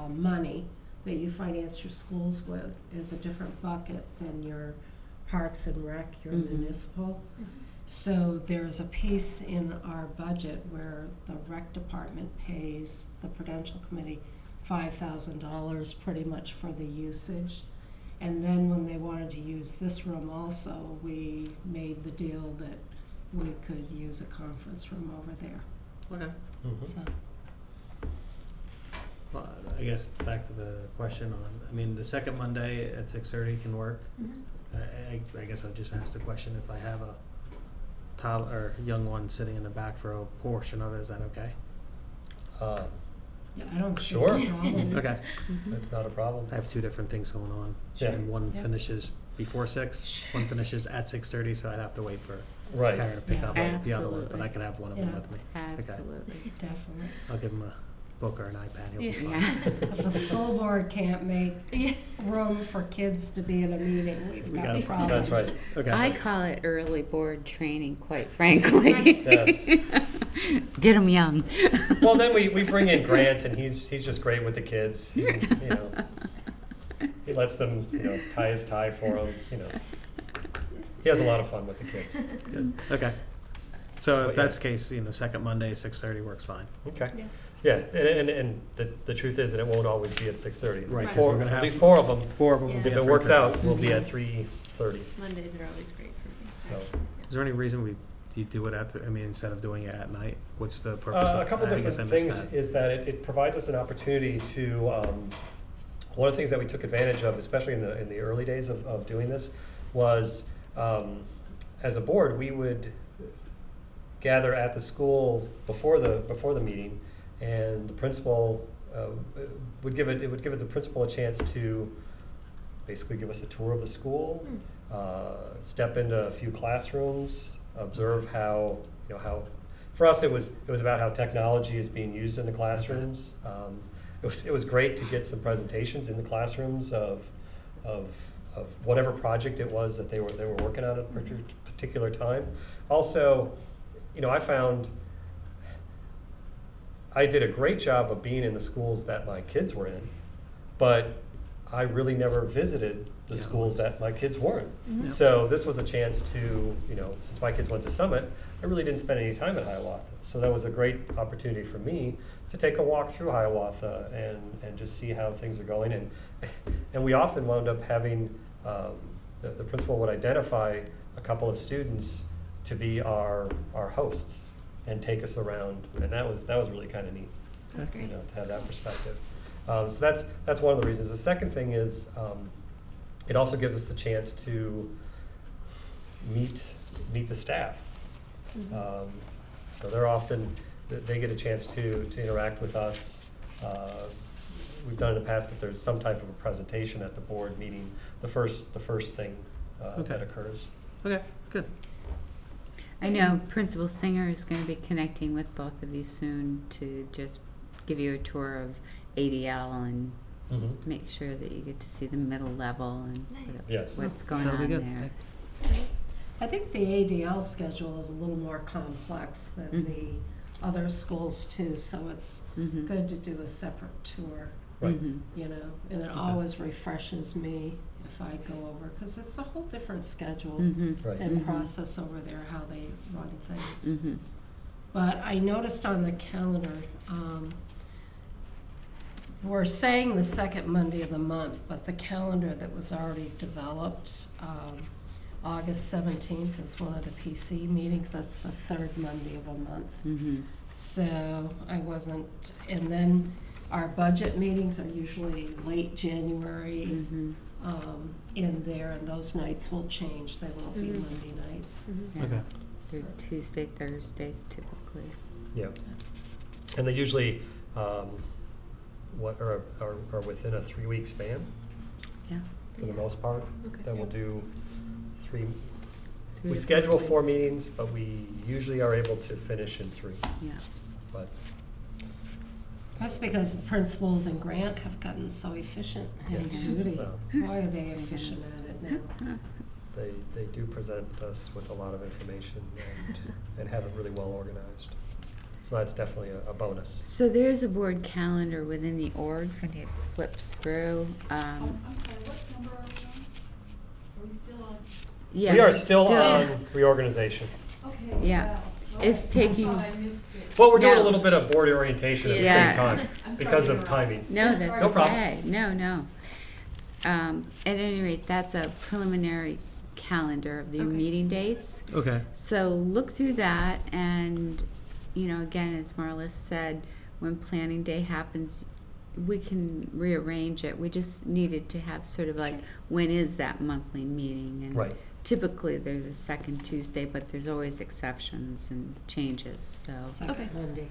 money that you finance your schools with is a different bucket than your Parks and Rec, your municipal. So there's a piece in our budget where the rec department pays the Prudential Committee $5,000 pretty much for the usage. And then when they wanted to use this room also, we made the deal that we could use a conference room over there. Okay. So, Well, I guess back to the question on, I mean, the second Monday at 6:30 can work. I guess I'll just ask the question, if I have a toddler or young one sitting in the back for a portion of it, is that okay? yeah, I don't see a Sure. problem. Okay. That's not a problem. I have 2 different things going on. Yeah. And one Yeah. finishes before 6, one finishes at 6:30, so I'd have to wait for Right. Karen to pick Yeah. up the other one, but Absolutely. I can have one of them Yeah. with me. Absolutely. Definitely. I'll give him a book or an iPad, he'll be fine. Yeah. If the school board can't make Yeah. room for kids to be in a meeting, we've We got got a a- problem. That's right. Okay. I call it early board training, quite frankly. Yes. Get them young. Well, then we bring in Grant, and he's just great with the kids. He lets them, tie his tie for them, He has a lot of fun with the kids. Good. Okay. So But if that's the case, second Monday, 6:30 works fine. Okay. Yeah. Yeah, and the truth is that it won't always be at 6:30. Right, 'cause Four, we're gonna at have least 4 of them. 4 of them will Yeah. be If at it works 3:30. out, we'll be at 3:30. Mondays are always great for me. So. Is there any reason you do it instead of doing it at night? What's the purpose of A couple I guess I different missed things that. is that it provides us an opportunity to, one of the things that we took advantage of, especially in the early days of doing this, was as a board, we would gather at the school before the meeting, and the principal would give the principal a chance to basically give us a tour of the school, step into a few classrooms, observe how for us it was about how technology is being used in the classrooms. It was great to get some presentations in the classrooms of whatever project it was that they were working on at a particular time. Also, I found I did a great job of being in the schools that my kids were in, but I really never visited the Yeah. schools that my kids weren't. Yeah. So this was a chance to, since my kids went to Summit, I really didn't spend any time at Hiawatha. So that was a great opportunity for me to take a walk through Hiawatha and just see how things are going. And we often wound up having, the principal would identify a couple of students to be our hosts and take us around, and that was really kind of neat. That's great. To have that perspective. So that's one of the reasons. The second thing is it also gives us the chance to meet the staff. So they're often, they get a chance to interact with us. We've done in the past that there's some type of a presentation at the board meeting, the first thing that occurs. Okay, good. I know Principal Singer is going to be connecting with both of you soon to just give you a tour of ADL and make sure that you get to see the middle level and Yes. what's going That'll be on good. there. I think the ADL schedule is a little more complex than the other schools too, so it's good to do a separate tour, Right. you know, and it always refreshes me if I go over, because it's a whole different schedule Right. and process over there, how they run things. But I noticed on the calendar, we're saying the second Monday of the month, but the calendar that was already developed, August 17th is one of the PC meetings. That's the third Monday of a month. So I wasn't, and then our budget meetings are usually late January in there, and those nights will change. They won't be Monday nights. Yeah. Okay. They're Tuesday, Thursdays typically. Yeah. And they usually what are within a 3-week span Yeah. for the most part. Okay. Then we'll do Three we to schedule 4 4 weeks. meetings, but we usually are able to finish in 3. Yeah. But That's because the principals and Grant have gotten so efficient, and Yes. Judy. Well. Boy, are they efficient at it now. they do present us with a lot of information and have it really well organized. So that's definitely a bonus. So there's a board calendar within the orgs when you flip through. I'm sorry, what number are we on? Are we still on? Yeah, We are we're still on reorganization. Okay. Yeah. wow. It's Okay. taking- I thought I missed it. Well, we're doing a No. little bit of board orientation at the Yeah. same time I'm sorry because to of interrupt. timing. No, No that's problem. okay. No. At any rate, that's a preliminary calendar of the Okay. meeting dates. Okay. So look through that, and again, as Marla said, when planning day happens, we can rearrange it. We just needed to have sort of like, when is that monthly meeting? And Right. typically they're the second Tuesday, but there's always exceptions and changes. So Second Okay. Monday.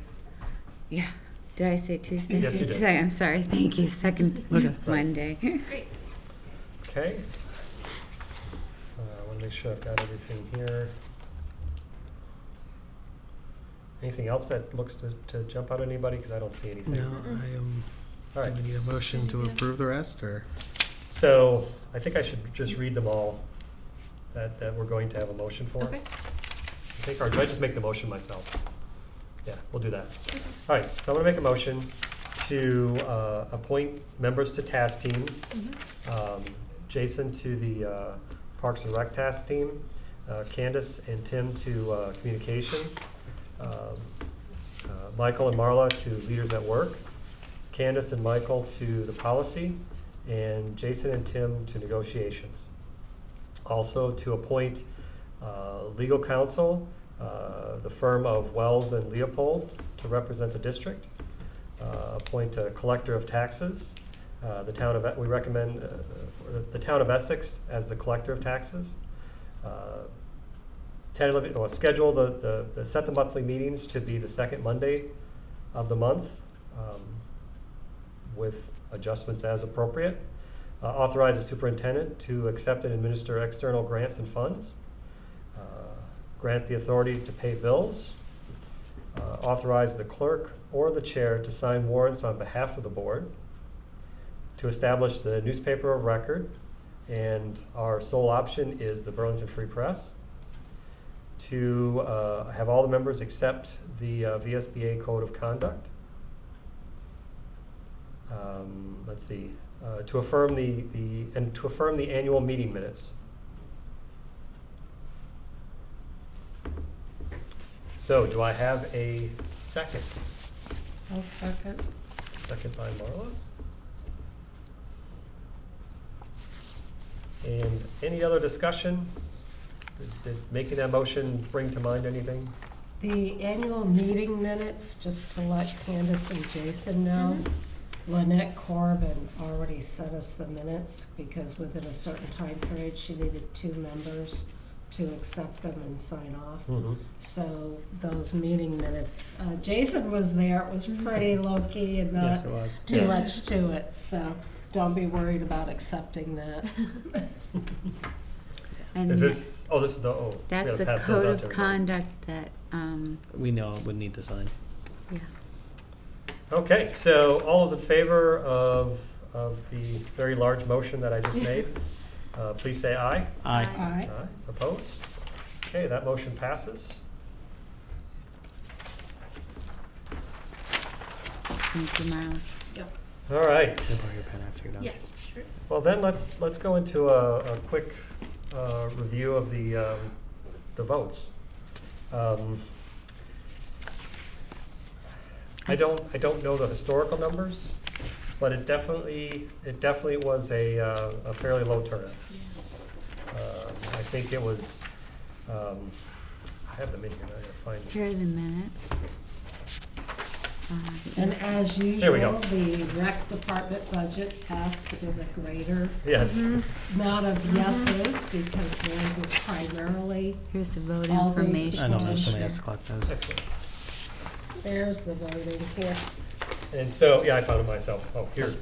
yeah. Did I say Tuesday? Yes, you did. I'm sorry. Thank you. Second Okay. Monday. Great. Okay. I want to make sure I've got everything here. Anything else that looks to jump out at anybody? Because I don't see anything. No, I am. All Do right. we need a motion to approve the rest, or? So I think I should just read them all that we're going to have a motion for. Okay. I think, or should I just make the motion myself? Yeah, we'll do that. All right, so I'm gonna make a motion to appoint members to task teams. Jason to the Parks and Rec task team, Candace and Tim to communications, Michael and Marla to leaders at work, Candace and Michael to the policy, and Jason and Tim to negotiations. Also to appoint legal counsel, the firm of Wells and Leopold to represent the district. Appoint a collector of taxes. We recommend the town of Essex as the collector of taxes. Schedule set the monthly meetings to be the second Monday of the month, with adjustments as appropriate. Authorize the superintendent to accept and administer external grants and funds. Grant the authority to pay bills. Authorize the clerk or the chair to sign warrants on behalf of the board. To establish the newspaper of record, and our sole option is the Burlington Free Press. To have all the members accept the VSBA Code of Conduct. Let's see. To affirm the annual meeting minutes. So, do I have a second? I'll second. Second by Marla. And any other discussion? Did making that motion bring to mind anything? The annual meeting minutes, just to let Candace and Jason know, Lynette Corbin already sent us the minutes because within a certain time period, she needed 2 members to accept them and sign off. Mhm. So those meeting minutes, Jason was there, it was pretty low-key and Yes, not it was. too Yes. much to it, so don't be worried about accepting that. And Is this, oh, this is the, oh. we that's gotta the pass those code out of to everybody. conduct that, We know would need to sign. yeah. Okay, so all those in favor of the very large motion that I just made, please say aye. Aye. All right, Aye. Opposed? Okay, that motion passes. Thank you, Marla. All right. Can I borrow your pen after you're done? Yeah, sure. Well, then let's go into a quick review of the votes. I don't know the historical numbers, but it definitely was a fairly low turnout. I think it was. I have them in here. I gotta find. Here are the minutes. and as There we usual, go. the rec department budget has to be the greater Yes. amount of yeses because theirs is primarily, Here's the vote All these information. I don't know, Commissioner. somebody has to collect those. Excellent. there's the voting here. And so, yeah, I found it myself. Oh, here's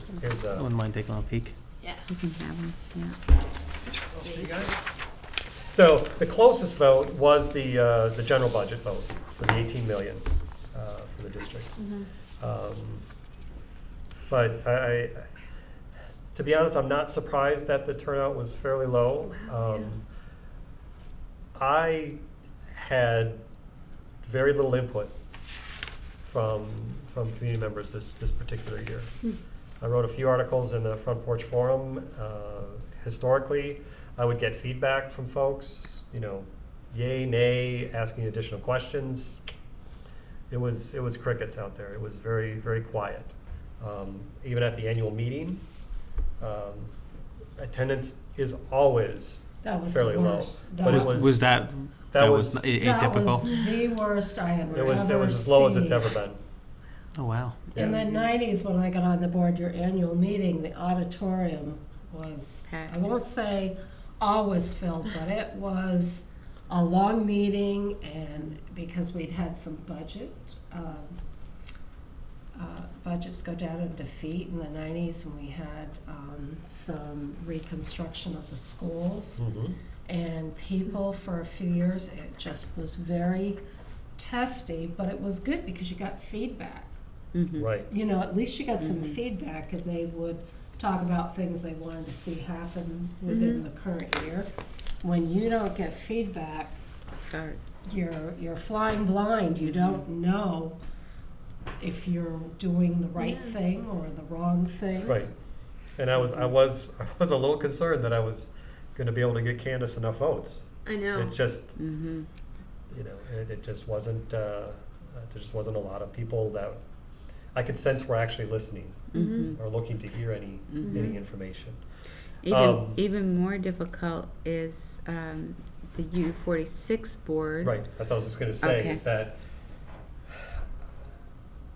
I wouldn't mind taking a little peek. Yeah. You can have them, yeah. for you guys. So the closest vote was the general budget vote for the 18 million for the district. But to be honest, I'm not surprised that the turnout was fairly low. I had very little input from community members this particular year. I wrote a few articles in the Front Porch Forum. Historically, I would get feedback from folks, yay, nay, asking additional questions. It was crickets out there. It was very, very quiet. Even at the annual meeting, attendance is always That was fairly the low. worst. But it was that that was was atypical? That was the worst I have it ever was seen. as low as it's ever been. Oh, wow. In the 90s, when I got on the board, your annual meeting, the auditorium was, I won't say always filled, but it was a long meeting, and because we'd had some budgets go down in defeat in the 90s, and we had some reconstruction of the schools. Mhm. And people for a few years, it just was very testy, but it was good because you got feedback. Right. At least you got some feedback, and they would talk about things they wanted to see happen within the current year. When you don't get feedback, Sorry. you're flying blind. You don't know if you're doing the right thing or the wrong thing. Right. And I was a little concerned that I was going to be able to get Candace enough votes. I know. It just, Mm-hmm. it just wasn't. There just wasn't a lot of people that I could sense were actually listening or looking to hear any information. Even more difficult is the U46 board. Right. That's what I was just going to say. Okay. Is that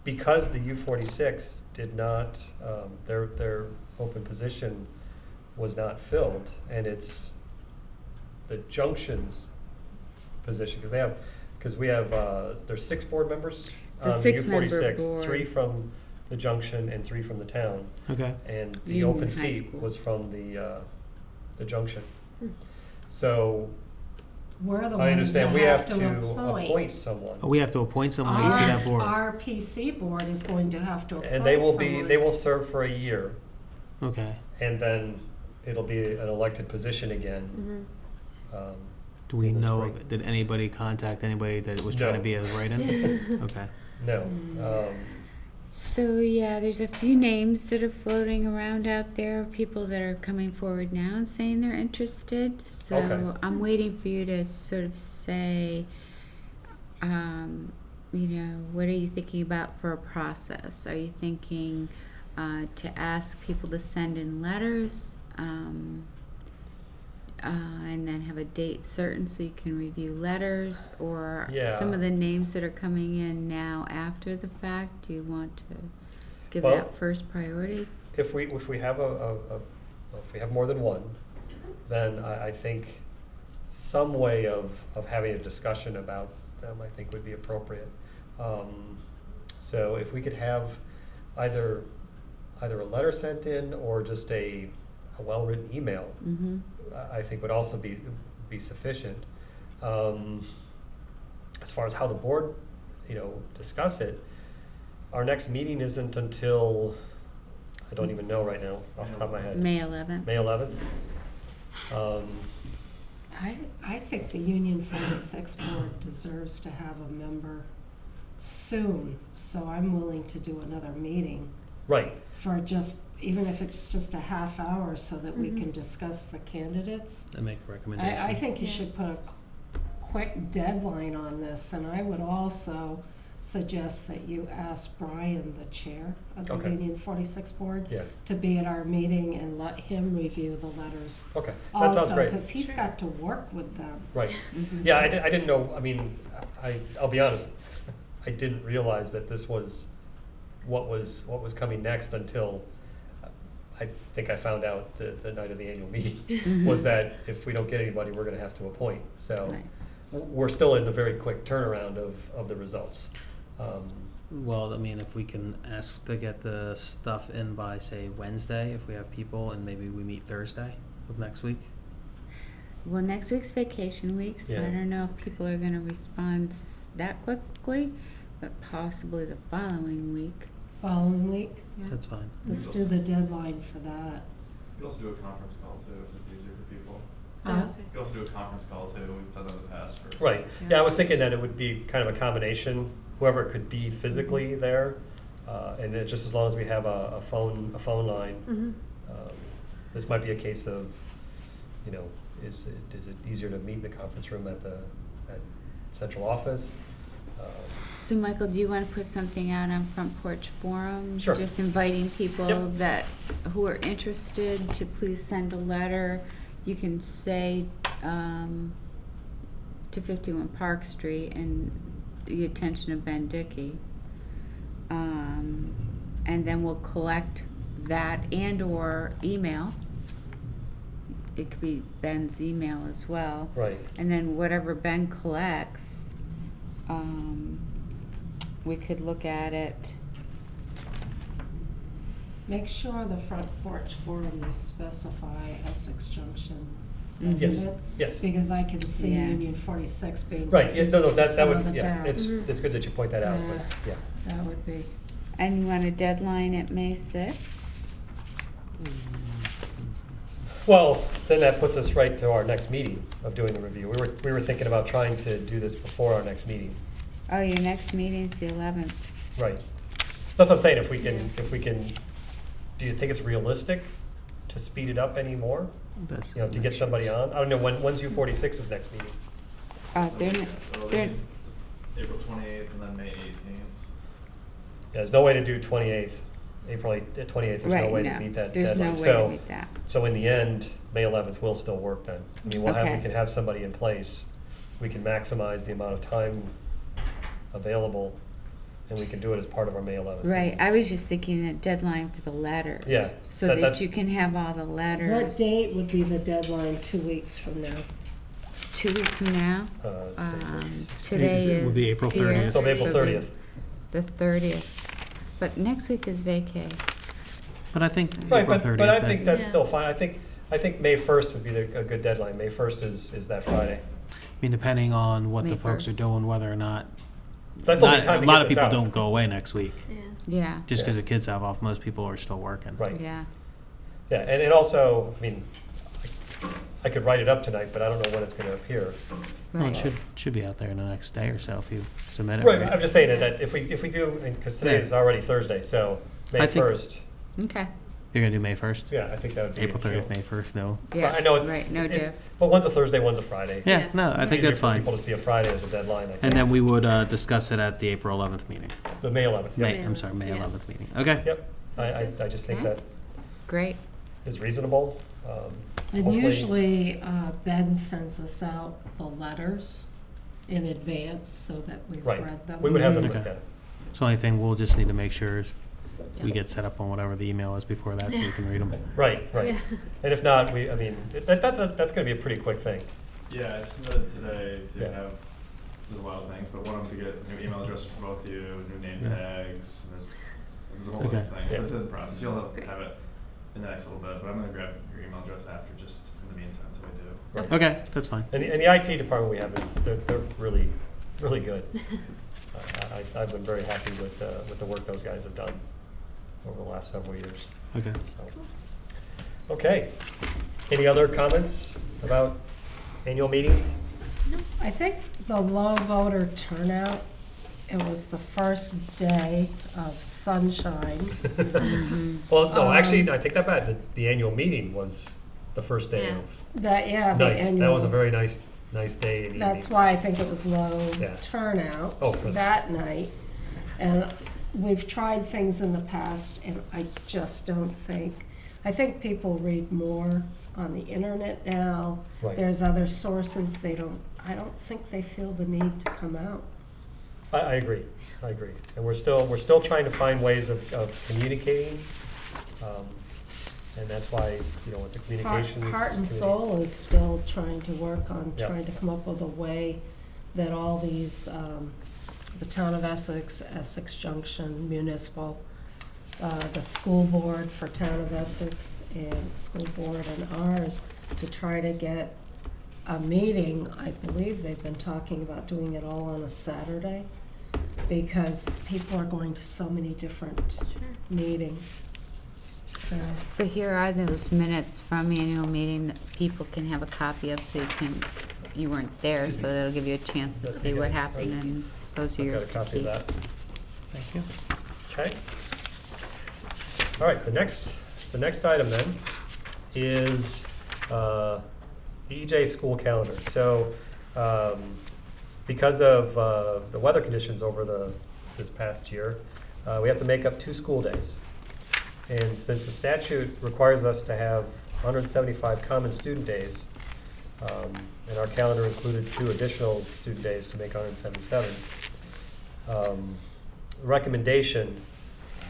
because the U46 did not, their open position was not filled, and it's the Junction's position because we have there's 6 board members It's a on the 6-member U46, board. 3 from the Junction and 3 from the town, Okay. and the Union open High seat School. was from the Junction. So We're the I ones that understand we have have to to appoint. appoint someone. Oh, we have to appoint someone to that board. Our PC board is going to have to appoint And they will someone. they will serve for a year, Okay. and then it'll be an elected position again. Do we in the know, spring. did anybody contact anybody that was trying No. to be a write-in? Okay. No. So yeah, there's a few names that are floating around out there of people that are coming forward now and saying they're interested. So Okay. I'm waiting for you to sort of say, what are you thinking about for a process? Are you thinking to ask people to send in letters and then have a date certain so you can review letters, or Yeah. some of the names that are coming in now after the fact, do you want to give Well- that first priority? If we have if we have more than one, then I think some way of having a discussion about them, I think would be appropriate. So if we could have either a letter sent in or just a well-written email, Mm-hmm. I think would also be sufficient. As far as how the board, discuss it, our next meeting isn't until, I don't even know right now off the top of my head. May 11th. May 11th. I think the Union 46 board deserves to have a member soon, so I'm willing to do another meeting Right. for even if it's just a half hour so that we can discuss the candidates. And make a recommendation. I think you Yeah. should put a quick deadline on this, and I would also suggest that you ask Brian, the chair of the Okay. Union 46 board, Yeah. to be at our meeting and let him review the letters. Okay. That sounds Also, great. because he's got to work with them. Right. Mhm. Yeah, I didn't know, I mean, I'll be honest, I didn't realize that this was what was coming next until I think I found out the night of the annual meeting, Mhm. was that if we don't get anybody, we're gonna have to appoint. So Right. we're still in the very quick turnaround of the results. Well, I mean, if we can ask to get the stuff in by, say, Wednesday, if we have people, and maybe we meet Thursday of next week. Well, next week's vacation week, so I Yeah. don't know if people are gonna respond that quickly, but possibly the following week. Following week, Yeah. That's fine. let's do the deadline for that. You could also do a conference call too, if it's easier for people. Oh, Huh? okay. You could also do a conference call too, we've done that in the past for. Right. Yeah, I was thinking that it would be kind of a combination, whoever could be physically there, and just as long as we have a phone line. Mhm. This might be a case of, is it easier to meet in the conference room at central office? So, Michael, do you want to put something out on Front Porch Forum? Sure. Just inviting people Yep. who are interested to please send a letter. You can say to 51 Park Street and the attention of Ben Dickey. And then we'll collect that and/or email. It could be Ben's email as well. Right. And then whatever Ben collects, we could look at it. Make sure the Front Porch Forum you specify Essex Junction Mhm. Yes, resident. yes. Because I can see Yes. Union 46 being Right, yeah, no, confusing to that some would, of the yeah, towns. it's good that you point that out, but, yeah. That would be. And you want a deadline at May 6th? Well, then that puts us right to our next meeting of doing the review. We were thinking about trying to do this before our next meeting. Oh, your next meeting's the 11th. Right. So that's what I'm saying, if we can, do you think it's realistic to speed it up anymore? That's To get somebody on? I don't know, when's U46's next meeting? They're, It'll they're, be April 28th and then May 18th. Yeah, there's no way to do 28th, April 28th, there's no right, way to no, meet that there's no deadline. way to meet that. So in the end, May 11th will still work then. I mean, we Okay. can have somebody in place, we can maximize the amount of time available, and we can do it as part of our May 11th. Right, I was just thinking a deadline for the letters. Yeah, So that- that that's- you can have all the letters. What date would be the deadline 2 weeks from now? 2 weeks from now? Today It is. would be April here, 30th. So April it'll be 30th. The 30th. But next week is vacay. But I think Right, April but 30th. I think that's Yeah. still fine. I think May 1st would be a good deadline. May 1st is that Friday. I mean, depending on what May the folks are 1st. doing, whether or not. So that's the only time A to lot get of this people out. don't go away next week. Yeah. Yeah, Just because Yeah. the kids have off, most people are still working. Right. yeah. Yeah, and also, I mean, I could write it up tonight, but I don't know when it's gonna appear. Well, it Right. should be out there in the next day or so if you submit it. Right, Right. I'm just saying that if we do, because today Yeah. is already Thursday, so May I think- 1st, Okay. You're gonna do May 1st? yeah, I think that would be. April 30th, chill. May 1st, no. Yeah, I know it's. right, no it's- diff. But one's a Thursday, one's a Friday. Yeah, Yeah. no, I It's think easier that's for fine. people to see a Friday as a deadline, I think. And then we would discuss it at the April 11th meeting. The May 11th, May, yep. I'm sorry, May Yeah. 11th meeting. Okay. Yep, I just think Okay. that Great. is reasonable. And Hopefully- usually Ben sends us out the letters in advance so that we've Right, read them. we would have them Okay. looked at. So only thing we'll just need to make sure is we get set up on whatever the email is before that, so we can read them. Right, right. Yeah. And if not, that's gonna be a pretty quick thing. Yeah, I submitted today to Yeah. have, there's a lot of things, but one of them to get new email addresses for both of you, new name Yeah. tags, and there's a whole list of Okay. things, Yeah. but it's in the process. You'll have, Great. have it in the next little bit, but I'm gonna grab your email address after, just in the meantime, until we do. Right. Okay, that's fine. And the IT department we have they're really, really good. I've been very happy with the work those guys have done over the last several years. Okay. So, okay. Any other comments about annual meeting? I think the low voter turnout, it was the first day of sunshine. Well, no, actually, I take that back. The annual meeting was the first day Yeah. of. The annual. That was a very nice day and evening. That's why I think it was low Yeah. turnout Oh, for that night. And we've tried things in the past, and I just don't think, I think people read more on the internet now. Right. There's other sources, I don't think they feel the need to come out. I agree. And we're still trying to find ways of communicating. And that's why, with the communications. Heart and community- Soul is still trying to work on, Yeah. trying to come up with a way that all these, the town of Essex, Essex Junction, municipal, the school board for town of Essex, and school board and ours, to try to get a meeting. I believe they've been talking about doing it all on a Saturday, because people are going to so many different meetings. So here are those minutes from the annual meeting that people can have a copy of, so you weren't there, so that'll give you a chance to see what happened, and those are I've got yours a to copy of keep. that. Thank you. Okay. All right, the next item then is the EJ school calendar. So because of the weather conditions over this past year, we have to make up 2 school days. And since the statute requires us to have 175 common student days, and our calendar included 2 additional student days to make 177, recommendation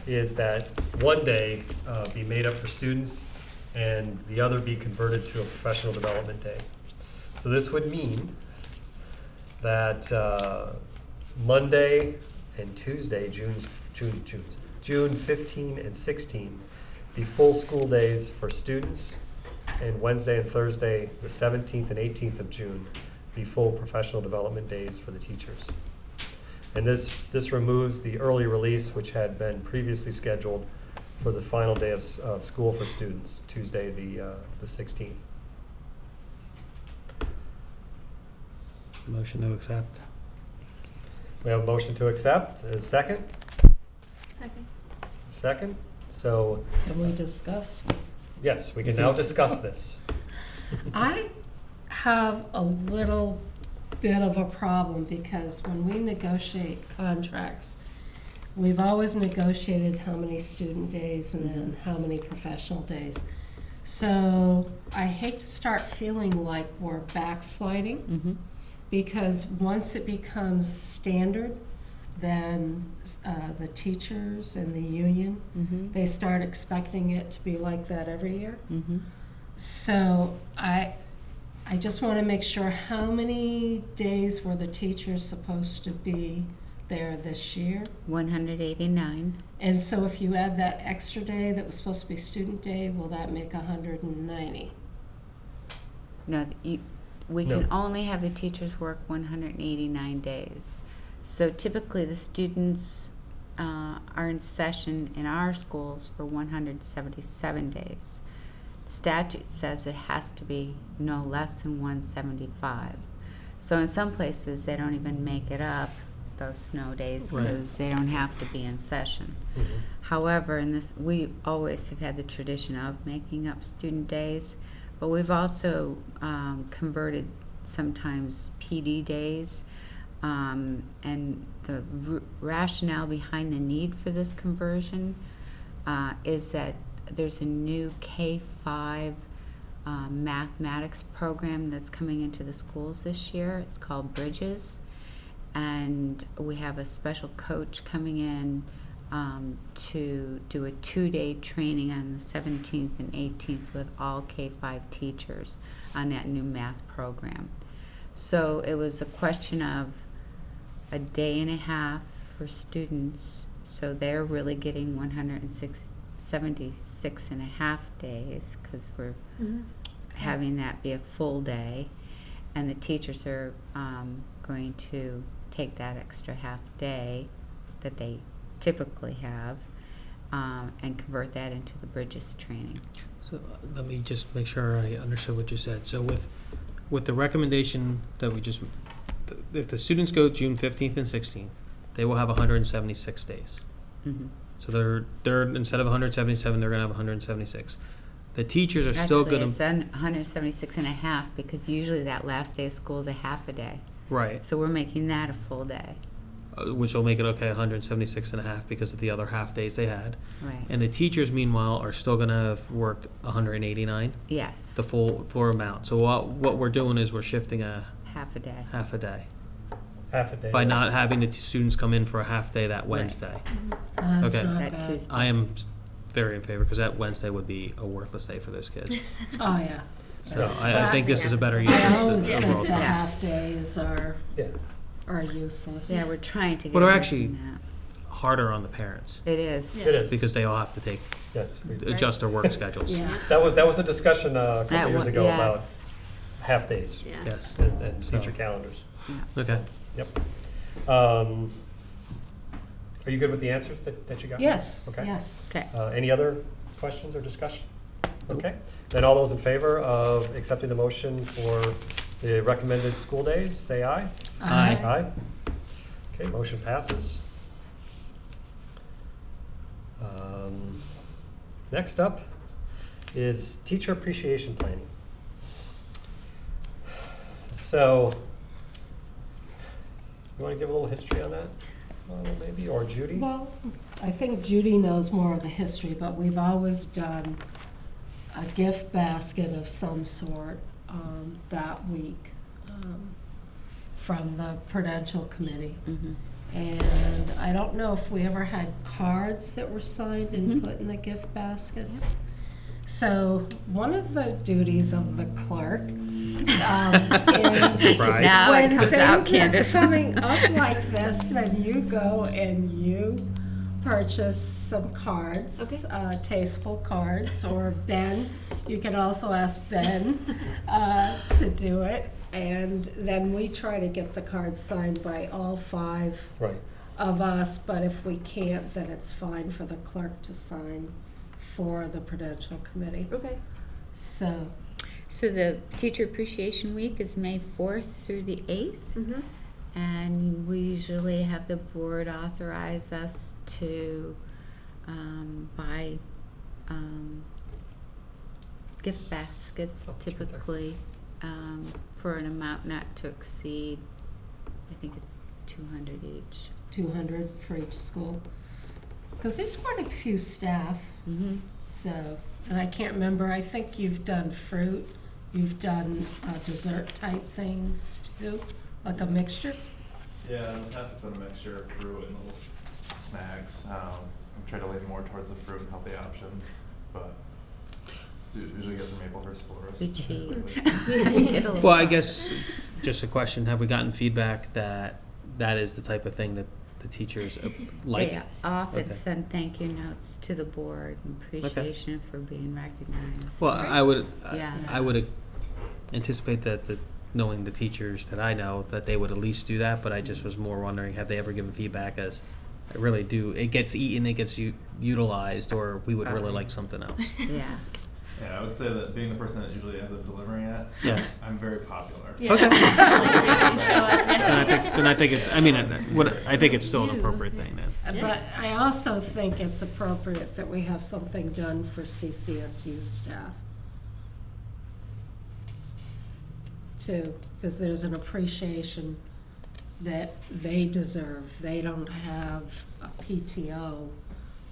is that one day be made up for students and the other be converted to a professional development day. So this would mean that Monday and Tuesday, June 15 and 16, be full school days for students, and Wednesday and Thursday, the 17th and 18th of June, be full professional development days for the teachers. And this removes the early release, which had been previously scheduled for the final day of school for students, Tuesday the 16th. Motion to accept. We have a motion to accept. A second? Second. Second. So, Can we discuss? yes, we can now discuss this. I have a little bit of a problem, because when we negotiate contracts, we've always negotiated how many student days and then how many professional days. So I hate to start feeling like we're backsliding, because once it becomes standard, then the teachers and the union, they start expecting it to be like that every year. So I just want to make sure, how many days were the teachers supposed to be there this year? 189. And so if you add that extra day that was supposed to be student day, will that make 190? No, we No. can only have the teachers work 189 days. So typically, the students are in session in our schools for 177 days. Statute says it has to be no less than 175. So in some places, they don't even make it up, those snow days, Right. because they don't have to be in session. However, we always have had the tradition of making up student days, but we've also converted sometimes PD days, and the rationale behind the need for this conversion is that there's a new K-5 mathematics program that's coming into the schools this year. It's called Bridges, and we have a special coach coming in to do a 2-day training on the 17th and 18th with all K-5 teachers on that new math program. So it was a question of a day and a half for students, so they're really getting 176 and a half days because we're having that be a full day, and the teachers are going to take that extra half day that they typically have and convert that into the Bridges training. So let me just make sure I understood what you said. So with the recommendation that we just, if the students go June 15th and 16th, they will have 176 days. Mm-hmm. So they're instead of 177, they're going to have 176. The teachers are still going to... It's 176 and a half because usually that last day of school is a half a day. Right. So we're making that a full day. Which will make it 176 and a half because of the other half days they had. Right. And the teachers, meanwhile, are still going to have worked 189, Yes. the full amount. So what we're doing is we're shifting a half a day. half a day Half a day. by not having the students come in for a half day that Wednesday. That's Okay. not That bad. Tuesday. I am very in favor because that Wednesday would be a worthless day for those kids. Oh, yeah. So I think this is a better use I of always the think overall the time. half days are Yeah. useless. Yeah, we're trying to get But they're away actually from that. harder on the parents It is. It is. because they all have to take Yes. adjust their work schedules. Yeah. That was a discussion a couple years ago about yes. half days Yeah. Yes. and So- teacher calendars. Okay. Yep. Are you good with the answers that you got? Yes, Okay. yes. Okay. Any other questions or discussion? Okay. Then all those in favor of accepting the motion for the recommended school days, say aye. Aye. Aye. Okay, motion passes. Next up is teacher appreciation planning. So, you want to give a little history on that, maybe, or Judy? Well, I think Judy knows more of the history, but we've always done a gift basket of some sort that week from the Prudential committee. Mhm. And I don't know if we ever had cards that were signed and put in the gift baskets. So one of the duties of the clerk is Surprise. Now it when comes out, things are Candace. coming up like this, then you go and you purchase some cards, tasteful cards, or Ben. You can also ask Ben to do it. And then we try to get the cards signed by all 5 Right. of us, but if we can't, then it's fine for the clerk to sign for the Prudential committee. Okay. So, So the Teacher Appreciation Week is May 4th through the 8th. Mm-hmm. And we usually have the board authorize us to buy gift baskets, Up to there. typically for an amount not to exceed, I think it's 200 each. 200 for each school. Because there's quite a few staff, Mm-hmm. so, and I can't remember, I think you've done fruit, you've done dessert type things too, like a mixture. Yeah, in the past it's been a mixture of fruit and little snacks. I'm trying to lean more towards the fruit and healthy options, but usually get the Maplehurst florist. We cheat. Typically. Get a little- Well, I guess just a question: have we gotten feedback that is the type of thing that the teachers like? They often Okay. send thank you notes to the board and appreciation for being recognized. Well, I would Yeah. I would anticipate that knowing the teachers that I know that they would at least do that. But I just was more wondering, have they ever given feedback as I really do? It gets eaten, it gets utilized, or we would really like something else. Yeah. Yeah, I would say that being the person that usually ends up delivering it, Yeah. I'm very popular. Yeah. Okay. Yeah. Then I think it's. I mean, I think it's still an appropriate thing then. But I also think it's appropriate that we have something done for CCSU staff too, because there's an appreciation that they deserve. They don't have a PTO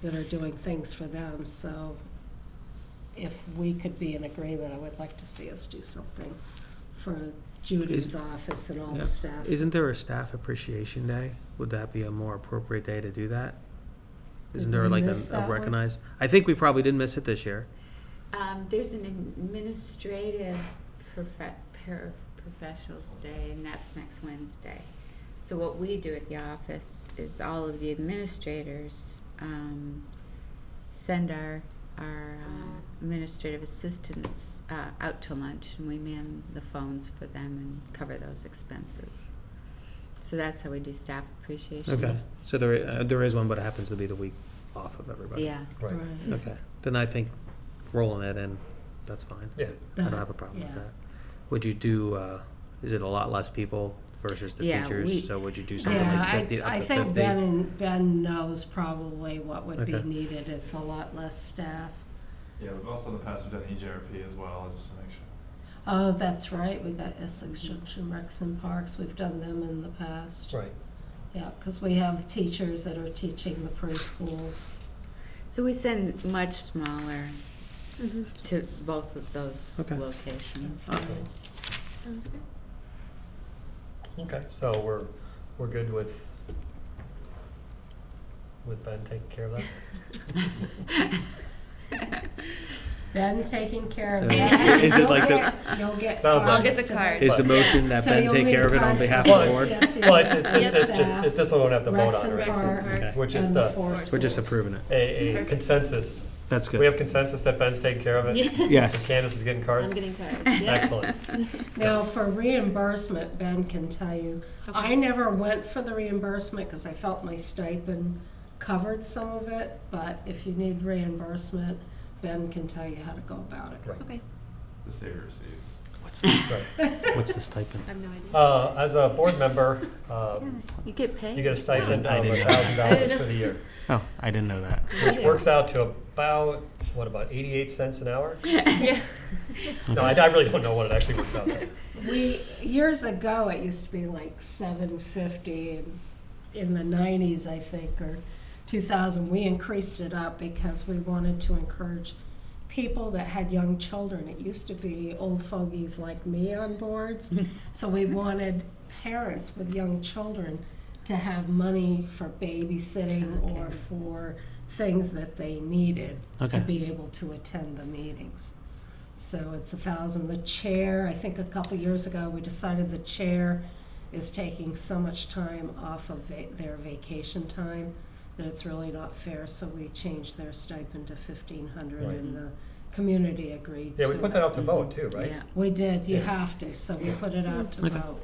that are doing things for them, so if we could be in agreement, I would like to see us do something for Judy's office and all Yeah. the staff. Isn't there a staff appreciation day? Would that be a more appropriate day to do that? Isn't Did there we like miss a that one? recognized? I think we probably did miss it this year. There's an administrative professionals day, and that's next Wednesday. So what we do at the office is all of the administrators send our administrative assistants out to lunch, and we man the phones for them and cover those expenses. So that's how we do staff appreciation. Okay, so there is one, but it happens to be the week off of everybody. Yeah. Right. Okay, then I think rolling it in, that's fine. Yeah. I don't have a problem with Yeah. that. Would you do, is it a lot less people versus the Yeah, teachers? So would you do something Yeah, like 50, up I to think 50? Ben knows probably what would be Okay. needed. It's a lot less staff. Yeah, we've also in the past, we've done EJRP as well, just to make sure. Oh, that's right. We got Essex Junction Recs and Parks. We've done them in the past. Right. Yeah, because we have teachers that are teaching the preschools. So we send much smaller Mm-hmm. to both of those Okay. locations. Okay. Sounds good. Okay, so we're good with Ben taking care of that? Ben taking care of So that. is it like You'll get Sounds I'll like- get the cards card. Is the today. motion that So Ben you'll take need care of it on cards behalf for of the Well, board? CCSU, Well, it's just, yes, it's just, staff, this one we won't have to vote Recs on, and right? Park, Okay. We're just, and the four We're just schools. approving it. a Perfect. consensus. That's good. We have consensus that Ben's taking care of it? Yes. And Candace is getting cards? I'm getting cards. Yeah. Excellent. Now, for reimbursement, Ben can tell you, Okay. I never went for the reimbursement because I felt my stipend covered some of it, but if you need reimbursement, Ben can tell you how to go about it. Right. Okay. The state receipts. Right. What's the stipend? I have no idea. As a board member, You get paid. you get a stipend I of didn't know. $1,000 for the year, Oh, I didn't know that. which works out to about 88 cents an hour? Yeah. No, I really don't know what it actually works out to. Years ago, it used to be like $7.50 in the 90s, I think, or 2000. We increased it up because we wanted to encourage people that had young children. It used to be old fogies like me on boards. So we wanted parents with young children to have money for babysitting or for things that they needed Okay. to be able to attend the meetings. So it's $1,000. The chair, I think a couple years ago, we decided the chair is taking so much time off of their vacation time that it's really not fair, so we changed their stipend to $1,500, Right. and the community agreed Yeah, to we put it. that out to vote too, right? Yeah. We did, you Yeah. have to, so we put it out to Okay. vote.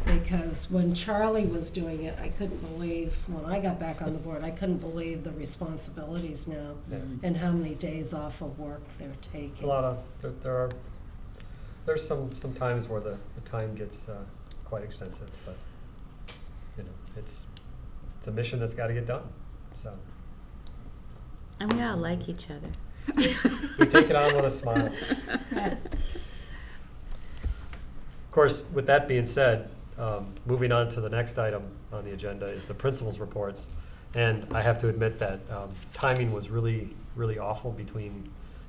Because when Charlie was doing it, I couldn't believe, when I got back on the board, I couldn't believe the responsibilities now Yeah. and how many days off of work they're taking. It's a lot of, there's some times where the time gets quite extensive, but, you know, it's a mission that's gotta get done, so. And we all like each other. We take it on with a smile. Of course, with that being said, moving on to the next item on the agenda is the principal's reports. And I have to admit that timing was really, really awful between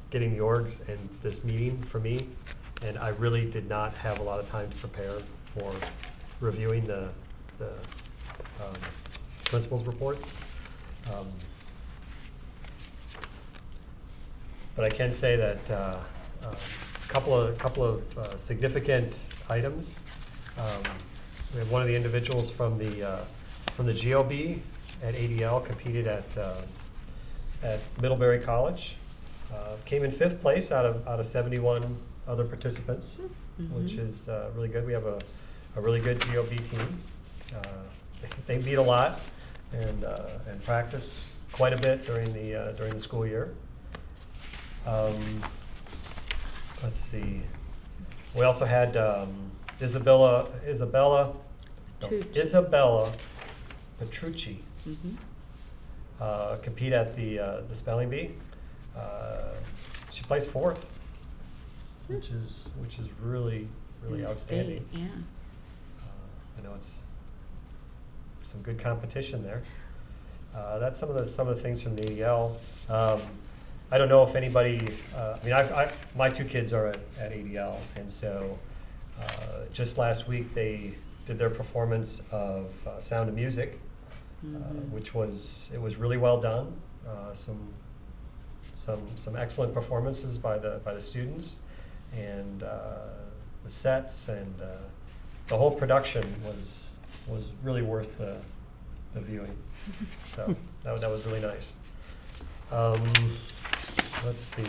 getting the orgs and this meeting for me. And I really did not have a lot of time to prepare for reviewing the principal's reports. But I can say that a couple of significant items. We have one of the individuals from the GOB at ADL competed at Middlebury College. Came in 5th place out of 71 other participants, which is really good. We have a really good GOB team. They meet a lot and practice quite a bit during the school year. Let's see. We also had Isabella Petrucci compete at the spelling bee. She placed 4th, which is really In the outstanding. state, yeah. I know it's some good competition there. That's some of the things from the ADL. I don't know if anybody. My 2 kids are at ADL, and so just last week they did their performance of Sound of Music, which was, it was really well done. Some excellent performances by the students, and the sets, and the whole production was really worth the viewing. So that was really nice. Let's see.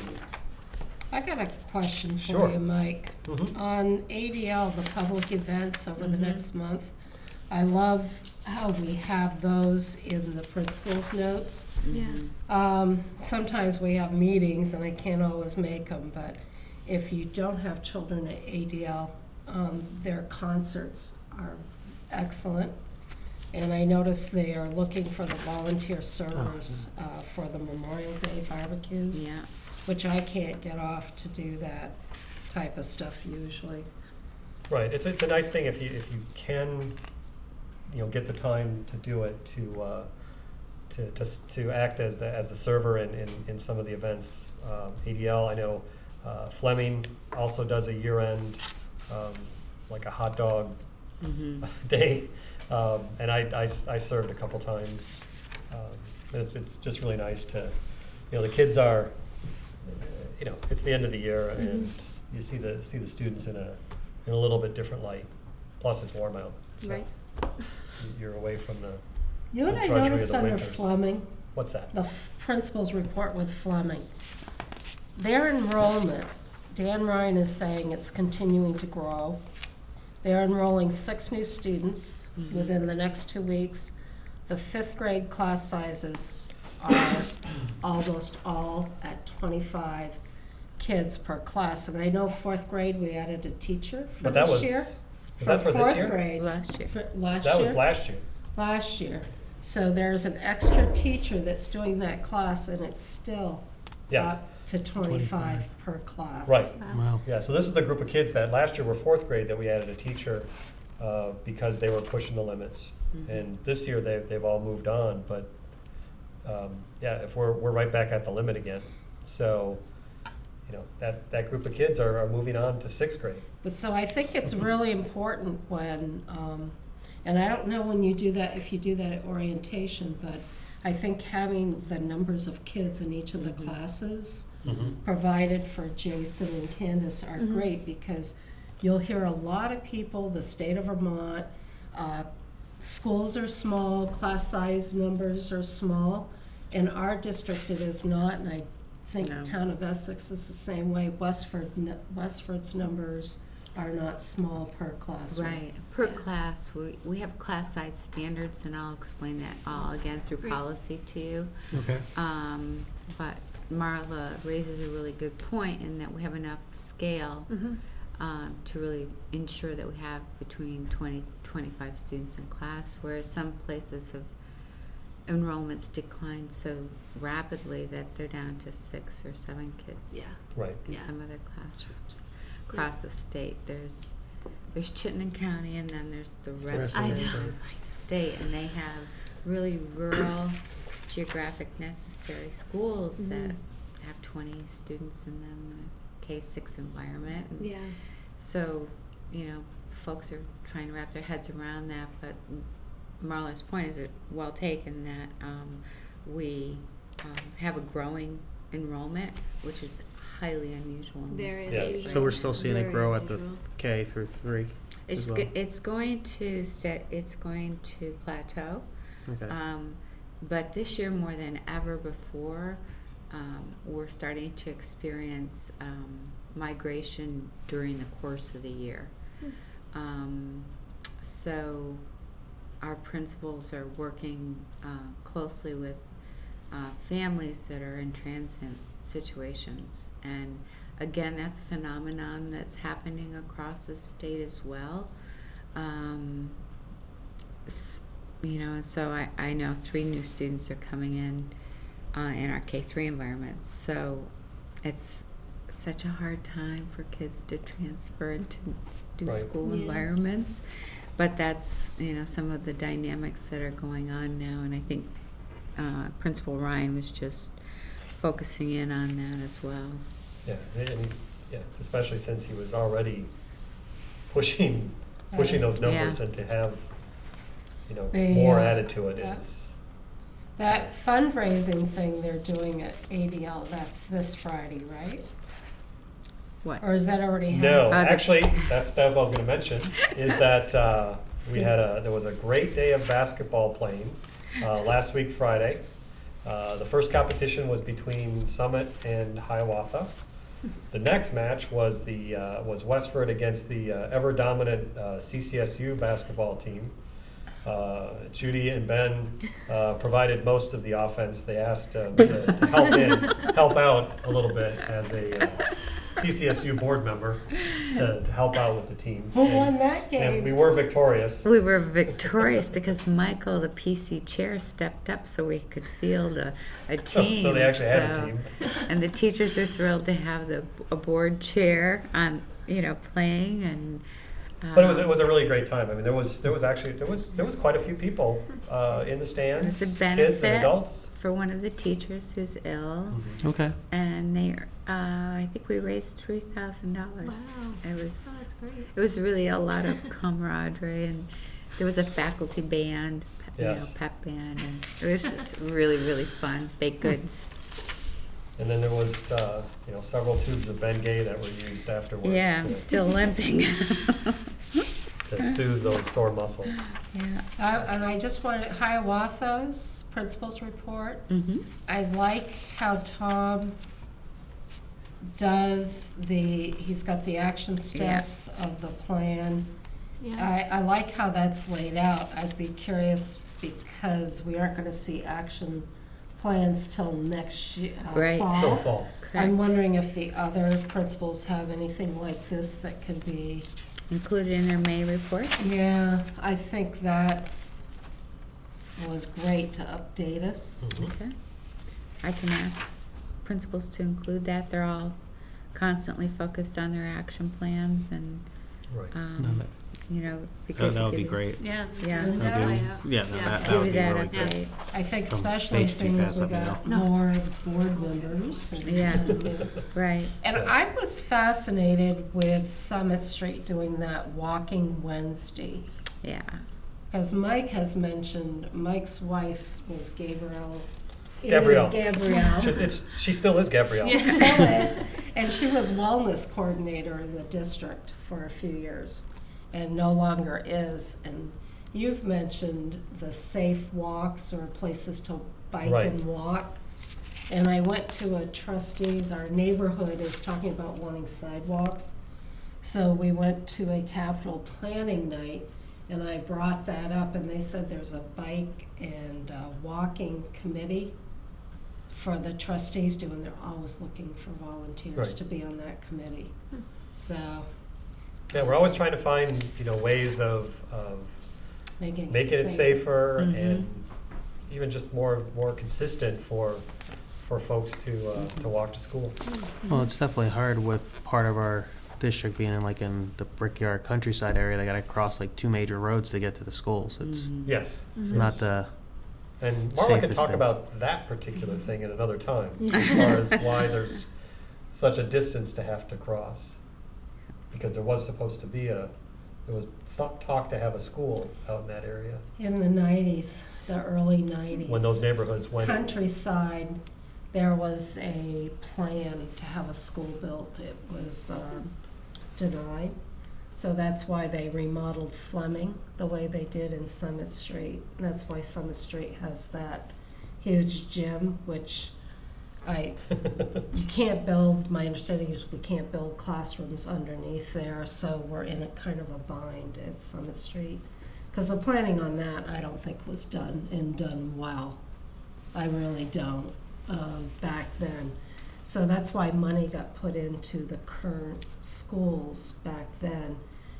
I got a question for Sure. you, Mike. Mhm. On ADL, the public events over the next month, I love how we have those in the principal's notes. Yeah. Sometimes we have meetings and I can't always make them, but if you don't have children at ADL, their concerts are excellent. And I noticed they are looking for the volunteer servers for the Memorial Day barbecues, Yeah. which I can't get off to do that type of stuff usually. Right, it's a nice thing if you can, get the time to do it, to act as the server in some of the events. ADL, I know Fleming also does a year-end, like a hot dog day, and I served a couple times. And it's just really nice to, the kids are, it's the end of the year, and you see the students in a little bit different light. Plus, it's warm out, so Right. you're away from the. You know what I drudgery of noticed the under winters. Fleming? What's that? The principal's report with Fleming. Their enrollment, Dan Ryan is saying it's continuing to grow. They're enrolling 6 new students within the next 2 weeks. The 5th grade class sizes are almost all at 25 kids per class. And I know 4th grade, we added a teacher for But that this was, year. was that for this 4th year? grade. Last year. For last That year? was last year. Last year. So there's an extra teacher that's doing that class, and it's still Yes. up to 25 per class. Right. Wow. Yeah, so this is the group of kids that last year were 4th grade that we added a teacher because they were pushing the limits. And this year they've all moved on, but if we're right back at the limit again. So, that group of kids are moving on to 6th grade. But so I think it's really important when, and I don't know when you do that, if you do that at orientation, but I think having the numbers of kids in each of the classes provided for Jason and Candace are great, because you'll hear a lot of people, the state of Vermont, schools are small, class size numbers are small. In our district, it is not, and I think No. town of Essex is the same way. Westford's numbers are not small per classroom. Right, per class, we have class size standards, and I'll explain that all again through Great. policy to you. Okay. But Marla raises a really good point in that we have enough scale to really ensure that we have between 20-25 students in class, whereas some places have enrollments declined so rapidly that they're down to 6 or 7 kids. Yeah. Right. In Yeah. some other classrooms across the state. There's Chittenden County, and then there's the rest Rest of of the the state, and they have really rural, geographic necessary schools that have 20 students in them in a K-6 environment. And Yeah. so, folks are trying to wrap their heads around that, but Marla's point is well taken, that we have a growing enrollment, which is highly unusual in Very this Yes. state. So we're right still now. seeing it Very grow at the unusual. K through 3 It's as well. it's going to it's going to plateau, Okay. but this year more than ever before, we're starting to experience migration during the course of the year. So our principals are working closely with families that are in transient situations, and again, that's a phenomenon that's happening across the state as well. So I know 3 new students are coming in our K-3 environments, so it's such a hard time for kids to transfer into Right. school Yeah. environments, but that's some of the dynamics that are going on now, and I think Principal Ryan was just focusing in on that as well. Yeah, especially since he was already pushing those numbers, Yeah. and to have, more The, added to it yeah. is, That fundraising thing they're doing at ADL, that's this Friday, right? What? Or is that already happened? no, the- actually, that's what I was gonna mention, is that, there was a great day of basketball playing, last week Friday. The first competition was between Summit and Hiawatha. The next match was was Westford against the ever dominant CCSU basketball team. Judy and Ben provided most of the offense. They asked to help out a little bit as a CCSU board member to help out with the team. Who won that game? And we were victorious. We were victorious because Michael, the PC chair, stepped up so we could field a team. So they actually had a so- team. And the teachers are thrilled to have a board chair on, playing and. But it was a really great time. I mean, there was quite a few people in the stands, It was a kids and benefit adults. for one of the teachers who's ill, Okay. and I think we raised $3,000. Wow. It Oh, was. that's great. It was really a lot of camaraderie, and there was a faculty band, Yes. pep band, and it was just really, really fun. Baked goods. And then there was, several tubes of Bengay that were used afterwards. Yeah, I'm to- still limping. to soothe those sore muscles. Yeah. And I just wanted Hiawatha's principal's report. Mm-hmm. I like how Tom does he's got the action steps of the plan. Yeah. I like how that's laid out. I'd be curious because we aren't gonna see action plans till next year, Right. fall. Till fall. I'm wondering if the other principals have anything like this that can be, Included in their May reports. yeah, I think that was great to update us. Okay. I can ask principals to include that. They're all constantly focused on their action plans and, Right. be good That to would be give you- great. Yeah. Yeah. That'd That'd be- be- yeah. that Give would you be that really good. update. I think Some especially page too seeing as fast, we let me got know. No, more board members. And Yes. Right. And Yes. I was fascinated with Summit Street doing that walking Wednesday. Yeah. Because Mike has mentioned, Mike's wife was Gabrielle. Gabrielle. Is Gabrielle. She still is Gabrielle. She still is. And she was wellness coordinator in the district for a few years and no longer is. And you've mentioned the safe walks or places to bike Right. and walk. And I went to a trustees, our neighborhood is talking about wanting sidewalks. So we went to a capital planning night and I brought that up and they said there's a bike and walking committee for the trustees doing, they're always looking for volunteers Right. to be on that committee. So Yeah, we're always trying to find, ways of making making it safer Mhm. and even just more consistent for folks to walk to school. Well, it's definitely hard with part of our district being in the Brickyard countryside area. They got to cross 2 major roads to get to the schools. It's Yes. it's not the And Marla could Safest talk thing. about that particular thing at another time, as far as why there's such a distance to have to cross. Because there was supposed to be talk to have a school out in that area In the 90s, the early 90s. when those neighborhoods went. Countryside, there was a plan to have a school built. It was denied. So that's why they remodeled Fleming the way they did in Summit Street. And that's why Summit Street has that huge gym, which you can't build, my understanding is we can't build classrooms underneath there, so we're in a kind of a bind at Summit Street. Because the planning on that, I don't think was done well. I really don't, back then. So that's why money got put into the current schools back then.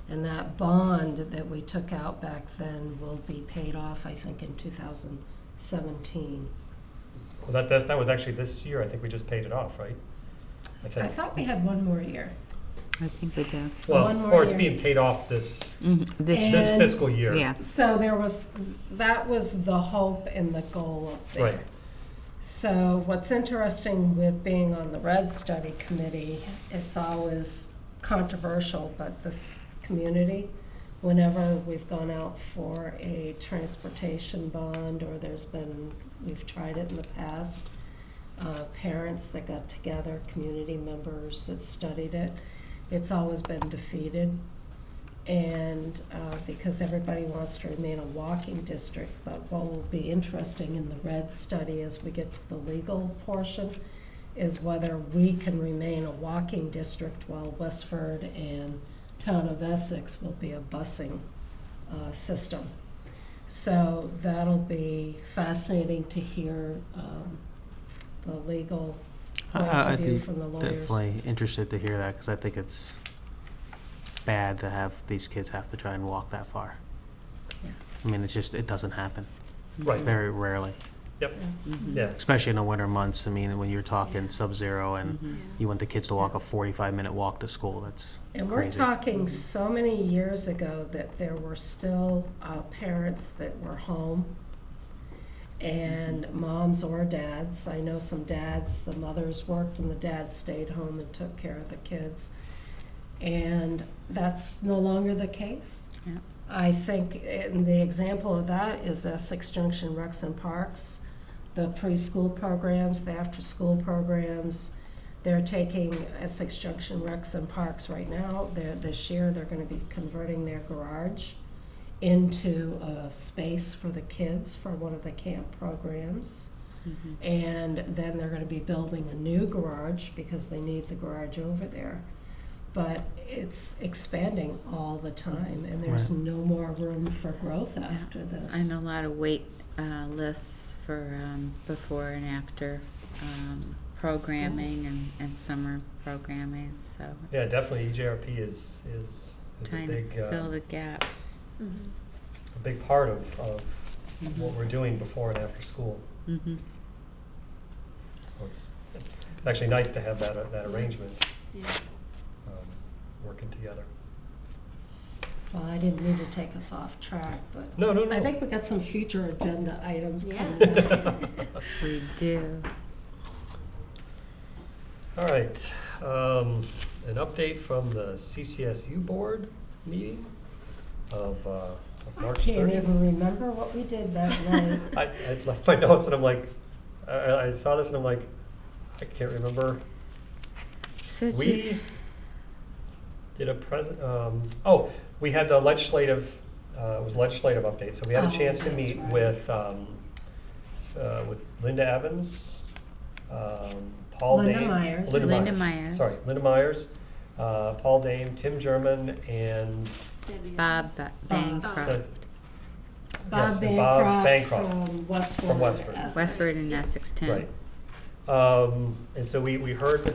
And that bond that we took out back then will be paid off, I think, in 2017. That was actually this year. I think we just paid it off, right? I I think. thought we had one more year. I think we do. one Well, more or it's year. being paid off this This And- year. this fiscal year. Yeah. So that was the hope and the goal up there. Right. So what's interesting with being on the Red Study Committee, it's always controversial, but this community whenever we've gone out for a transportation bond, or we've tried it in the past, parents that got together, community members that studied it, it's always been defeated. And because everybody wants to remain a walking district, but what will be interesting in the red study as we get to the legal portion is whether we can remain a walking district while Westford and Town of Essex will be a busing system. So that'll be fascinating to hear the legal points of I'd view be from the lawyers. definitely interested to hear that, because I think it's bad to have these kids have to try and walk that far. Yeah. I mean, it doesn't happen. Right. Very rarely, Yep. Mhm. Yeah. especially in the winter months. I mean, when you're talking sub-zero and Mhm. you want the kids to walk a 45-minute walk to school, that's And we're crazy. talking so many years ago that there were still parents that were home, and moms or dads. I know some dads, the mothers worked and the dads stayed home and took care of the kids. And that's no longer the case. Yeah. I think the example of that is Essex Junction Recs and Parks, the preschool programs, the after-school programs. They're taking Essex Junction Recs and Parks right now. This year, they're going to be converting their garage into a space for the kids for one of the camp programs. Mhm. And then they're going to be building a new garage because they need the garage over there. But it's expanding all the time, and there's Right. no more room for growth after this. I know a lot of wait lists for before and after programming and summer programming, so Yeah, definitely. EJRP is a trying big to fill the gaps. Mhm. a big part of Mhm. what we're doing before and after school. Mm-hmm. So it's actually nice to have that arrangement Yeah. working together. Well, I didn't mean to take us off track, but No. I think we got some future agenda items Yeah. coming up. We do. All right, an update from the CCSU board meeting of I March can't 30th. even remember what we did that night. I left my notes and I'm like, I saw this and I'm like, I can't remember. So We did a we had the legislative, it was legislative update, so we had a Oh, chance to that's meet right. with Linda Evans, Paul Linda Dame. Myers. Linda Myers. Sorry, Linda Myers, Paul Dame, Tim German, and Debbie Bob Evans. Bancroft, yes, Bob and Bob Bancroft Bancroft. from Westford. From Westford. Essex. Westford and Essex Town. Right. And so we heard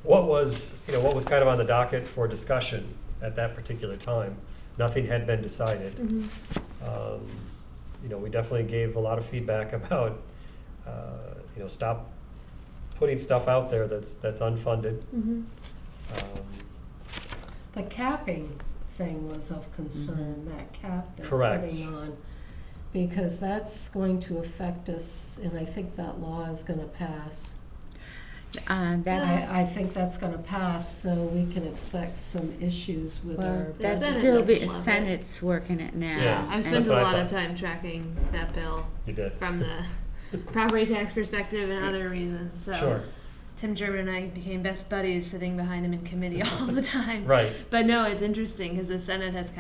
what was kind of on the docket for discussion at that particular time. Nothing had been decided. We definitely gave a lot of feedback about, stop putting stuff out there that's unfunded. The capping thing was of concern, that cap they're Correct. putting on, because that's going to affect us, and I think that law is gonna pass. That's I think that's gonna pass, so we can expect some issues with our. well, The that's Senate still doesn't be love it. Senate's working it now. Yeah, I've that's spent a what I lot of thought. time tracking that bill You did. from the property tax perspective and other reasons. So Sure. Tim German and I became best buddies, sitting behind him in committee all the time. Right. But no, it's interesting because the Senate has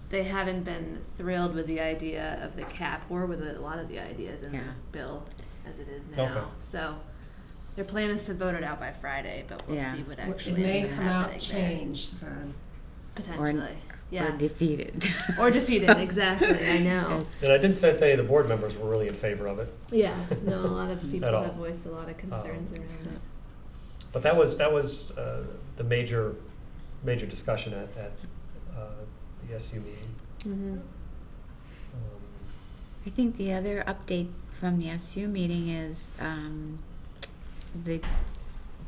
they haven't been thrilled with the idea of the cap or with a lot of the ideas in Yeah. the bill as it is now. Okay. So their plan is to vote it out by Friday, but we'll Yeah. see what It actually may ends up come out happening there. changed then. Potentially. Yeah. Or defeated. Or defeated, exactly. I know. It's- And I didn't sense any of the board members were really in favor of it. Yeah, no, a lot of people At all. have voiced a lot of concerns around it. But that was the major discussion at the SU meeting. Mm-hmm. I think the other update from the SU meeting is the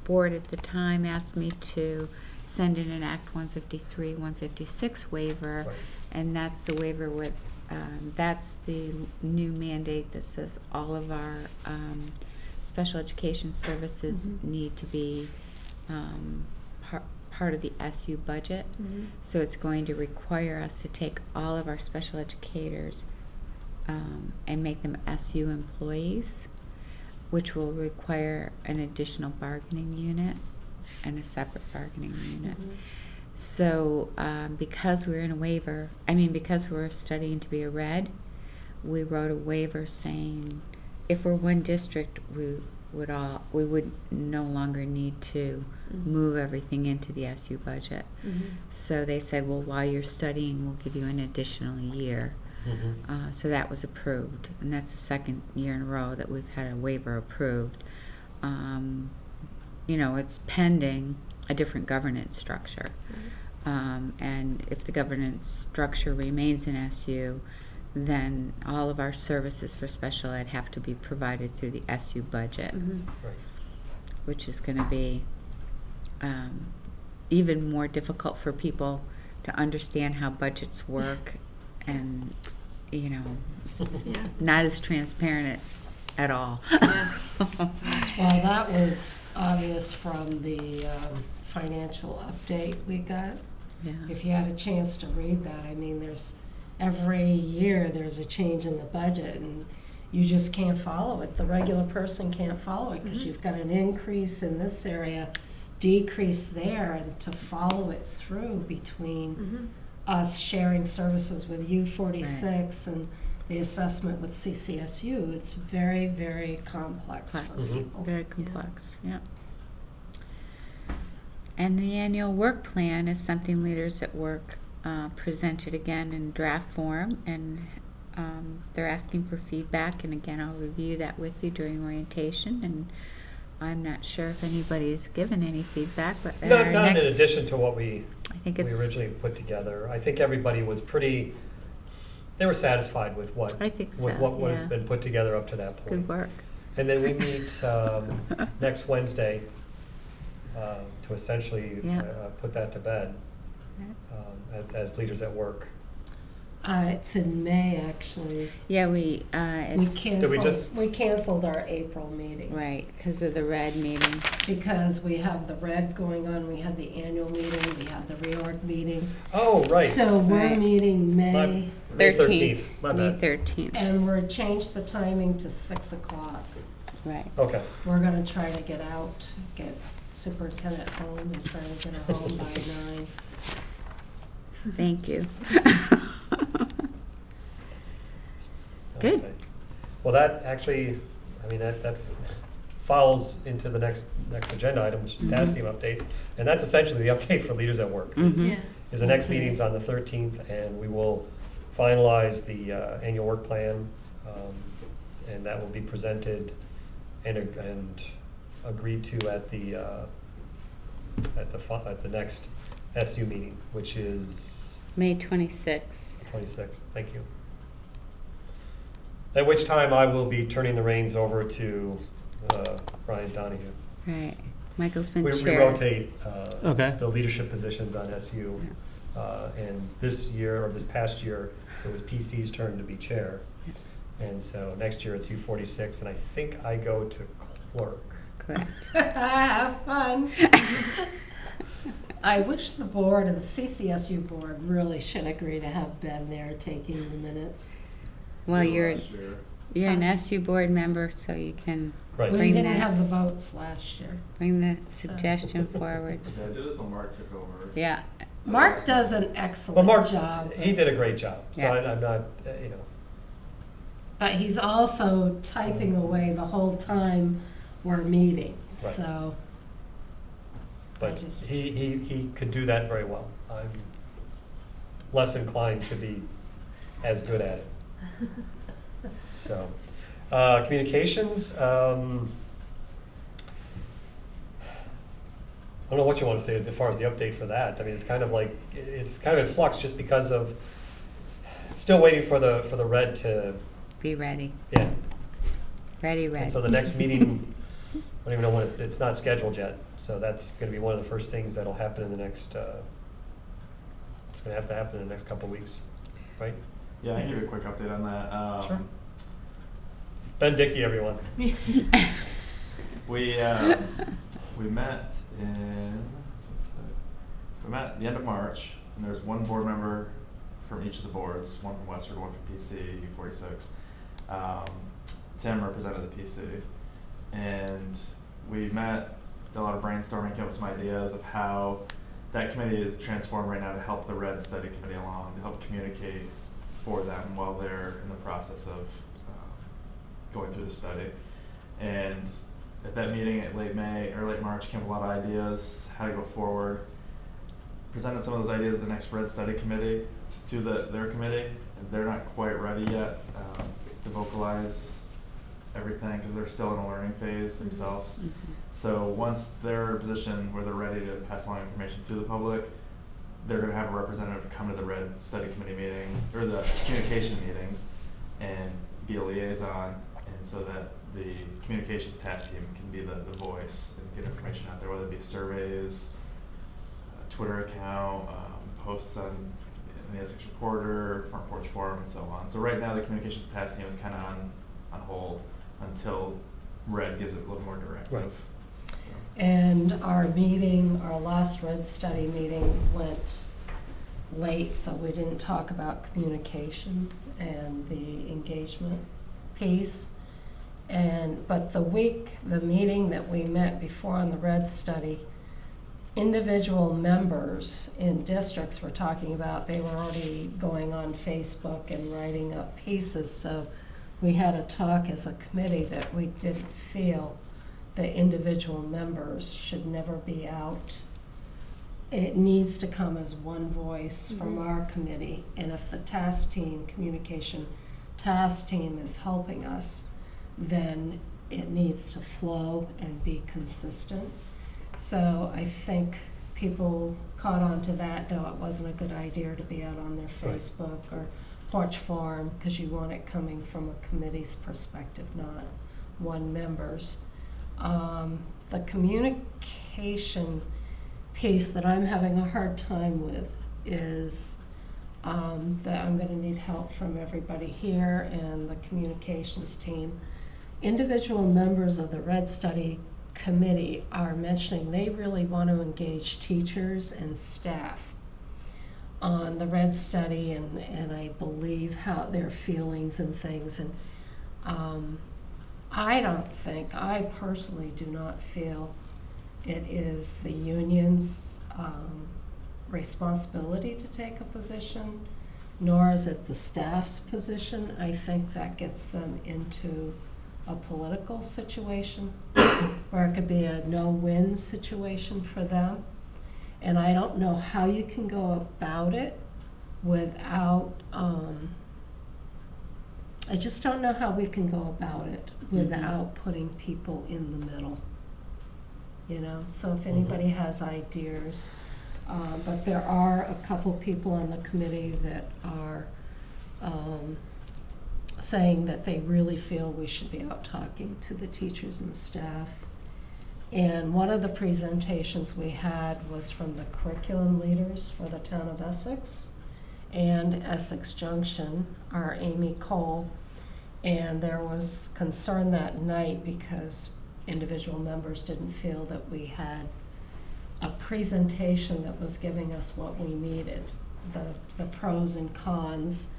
board at the time asked me to send in an Act 153, 156 waiver, Right. and that's the waiver with, that's the new mandate that says all of our special education services Mhm. need to be part of the SU budget. So it's going to require us to take all of our special educators and make them SU employees, which will require an additional bargaining unit and a separate bargaining unit. So because we're in a waiver, because we're studying to be a red, we wrote a waiver saying if we're one district, we would no longer need to move everything into the SU budget. So they said, well, while you're studying, we'll give you an additional year. So that was approved, and that's the second year in a row that we've had a waiver approved. It's pending a different governance structure. And if the governance structure remains in SU, then all of our services for special ed have to be provided through the SU budget, Right. which is going to be even more difficult for people to understand how budgets work, and it's not as transparent at all. Well, that was obvious from the financial update we got. Yeah. If you had a chance to read that, every year there's a change in the budget, and you just can't follow it. The regular person can't follow it because you've got an increase in this area, decrease there, and to follow it through between us sharing services with U46 and the assessment with CCSU, it's very, very complex for people. Very complex, yeah. And the annual work plan is something Leaders at Work presented again in draft form, and they're asking for feedback, and again, I'll review that with you during orientation, and I'm not sure if anybody's given any feedback, but Not in addition to what we originally put together. I think everybody was they were satisfied with what would have been put together up to that point. Good work. And then we meet next Wednesday to essentially put that to bed as Leaders at Work. It's in May, actually. Yeah, we canceled our April meeting. Right, because of the red meeting. Because we have the red going on, we had the annual meeting, we had the reorg meeting. Oh, right. So we're meeting May 13th. My May bad. 13th. And we're changed the timing to 6 o'clock. Right. Okay. We're gonna try to get superintendent home and try to get her home by 9. Thank you. Good. Okay. Well, that actually, that follows into the next agenda item, which is TAS team updates, and that's essentially the update for Leaders at Work. Is the next meeting's on the 13th, and we will finalize the annual work plan, and that will be presented and agreed to at the next SU meeting, which is May 26th. 26th. Thank you. At which time I will be turning the reins over to Brian Donahue. Right. Michael's been We chair. rotate Okay. the leadership positions on SU. And this past year, it was PC's turn to be chair. And so next year it's U46, and I think I go to clerk. Correct. Have fun. I wish the CCSU board really should agree to have Ben there taking the minutes. Well, you're Last year. an SU board member, so you can Right. We Bring didn't that. have the votes last year. bring the suggestion forward. Yeah, I did it until Mark took over. Yeah. Mark does an Well, excellent Mark, job. he did a great job. So Yeah. I'm not, But he's also typing away the whole time we're meeting, so. but he could do that very well. I'm less inclined to be as good at it. So, communications. I don't know what you want to say as far as the update for that. It's kind of in flux just because of still waiting for the red to Be ready. Ready. Ready. So the next meeting, I don't even know when it's not scheduled yet. So that's going to be one of the first things that'll happen in the next. It's going to have to happen in the next couple of weeks, right? Yeah, I can give you a quick update on that. Sure. Ben Dickey, everyone. We met in we met at the end of March, and there's one board member from each of the boards, one from Westford, one from PC, U46. Tim represented the PC, and we met, did a lot of brainstorming, came up with some ideas of how that committee is transformed right now to help the Red Study Committee along, to help communicate for them while they're in the process of going through the study. And at that meeting at late May or late March came up with a lot of ideas, how to go forward. Presented some of those ideas to the next Red Study Committee, to their committee, and they're not quite ready yet to vocalize everything because they're still in a learning phase themselves. Mm-hmm. So once they're in a position where they're ready to pass along information to the public, they're going to have a representative come to the Red Study Committee meeting, or the communication meetings, and be a liaison, and so that the communications task team can be the voice and get information out there, whether it be surveys, Twitter account, posts in the Essex Reporter, Front Porch Forum, and so on. So right now the communications task team is kind of on hold until Red gives it a little more directive. Right. And our meeting, our last Red Study meeting went late, so we didn't talk about communication and the engagement piece. But the meeting that we met before on the Red Study, individual members in districts were talking about, they were already going on Facebook and writing up pieces, so we had a talk as a committee that we didn't feel the individual members should never be out. It needs to come as one voice from our committee, and if the task team, communication task team is helping us, then it needs to flow and be consistent. So I think people caught on to that. No, it wasn't a good idea to be out on their Facebook or Porch Forum, because you want it coming from a committee's perspective, not one member's. The communication piece that I'm having a hard time with is that I'm going to need help from everybody here and the communications team. Individual members of the Red Study Committee are mentioning they really want to engage teachers and staff on the Red Study and I believe how their feelings and things. And I personally do not feel it is the union's responsibility to take a position, nor is it the staff's position. I think that gets them into a political situation where it could be a no-win situation for them. And I don't know how you can go about it without, I just don't know how we can go about it without putting people in the middle. You know, so if anybody has ideas, but there are a couple people on the committee that are saying that they really feel we should be out talking to the teachers and staff. And one of the presentations we had was from the curriculum leaders for the town of Essex and Essex Junction, our Amy Cole. And there was concern that night because individual members didn't feel that we had a presentation that was giving us what we needed, the pros and cons.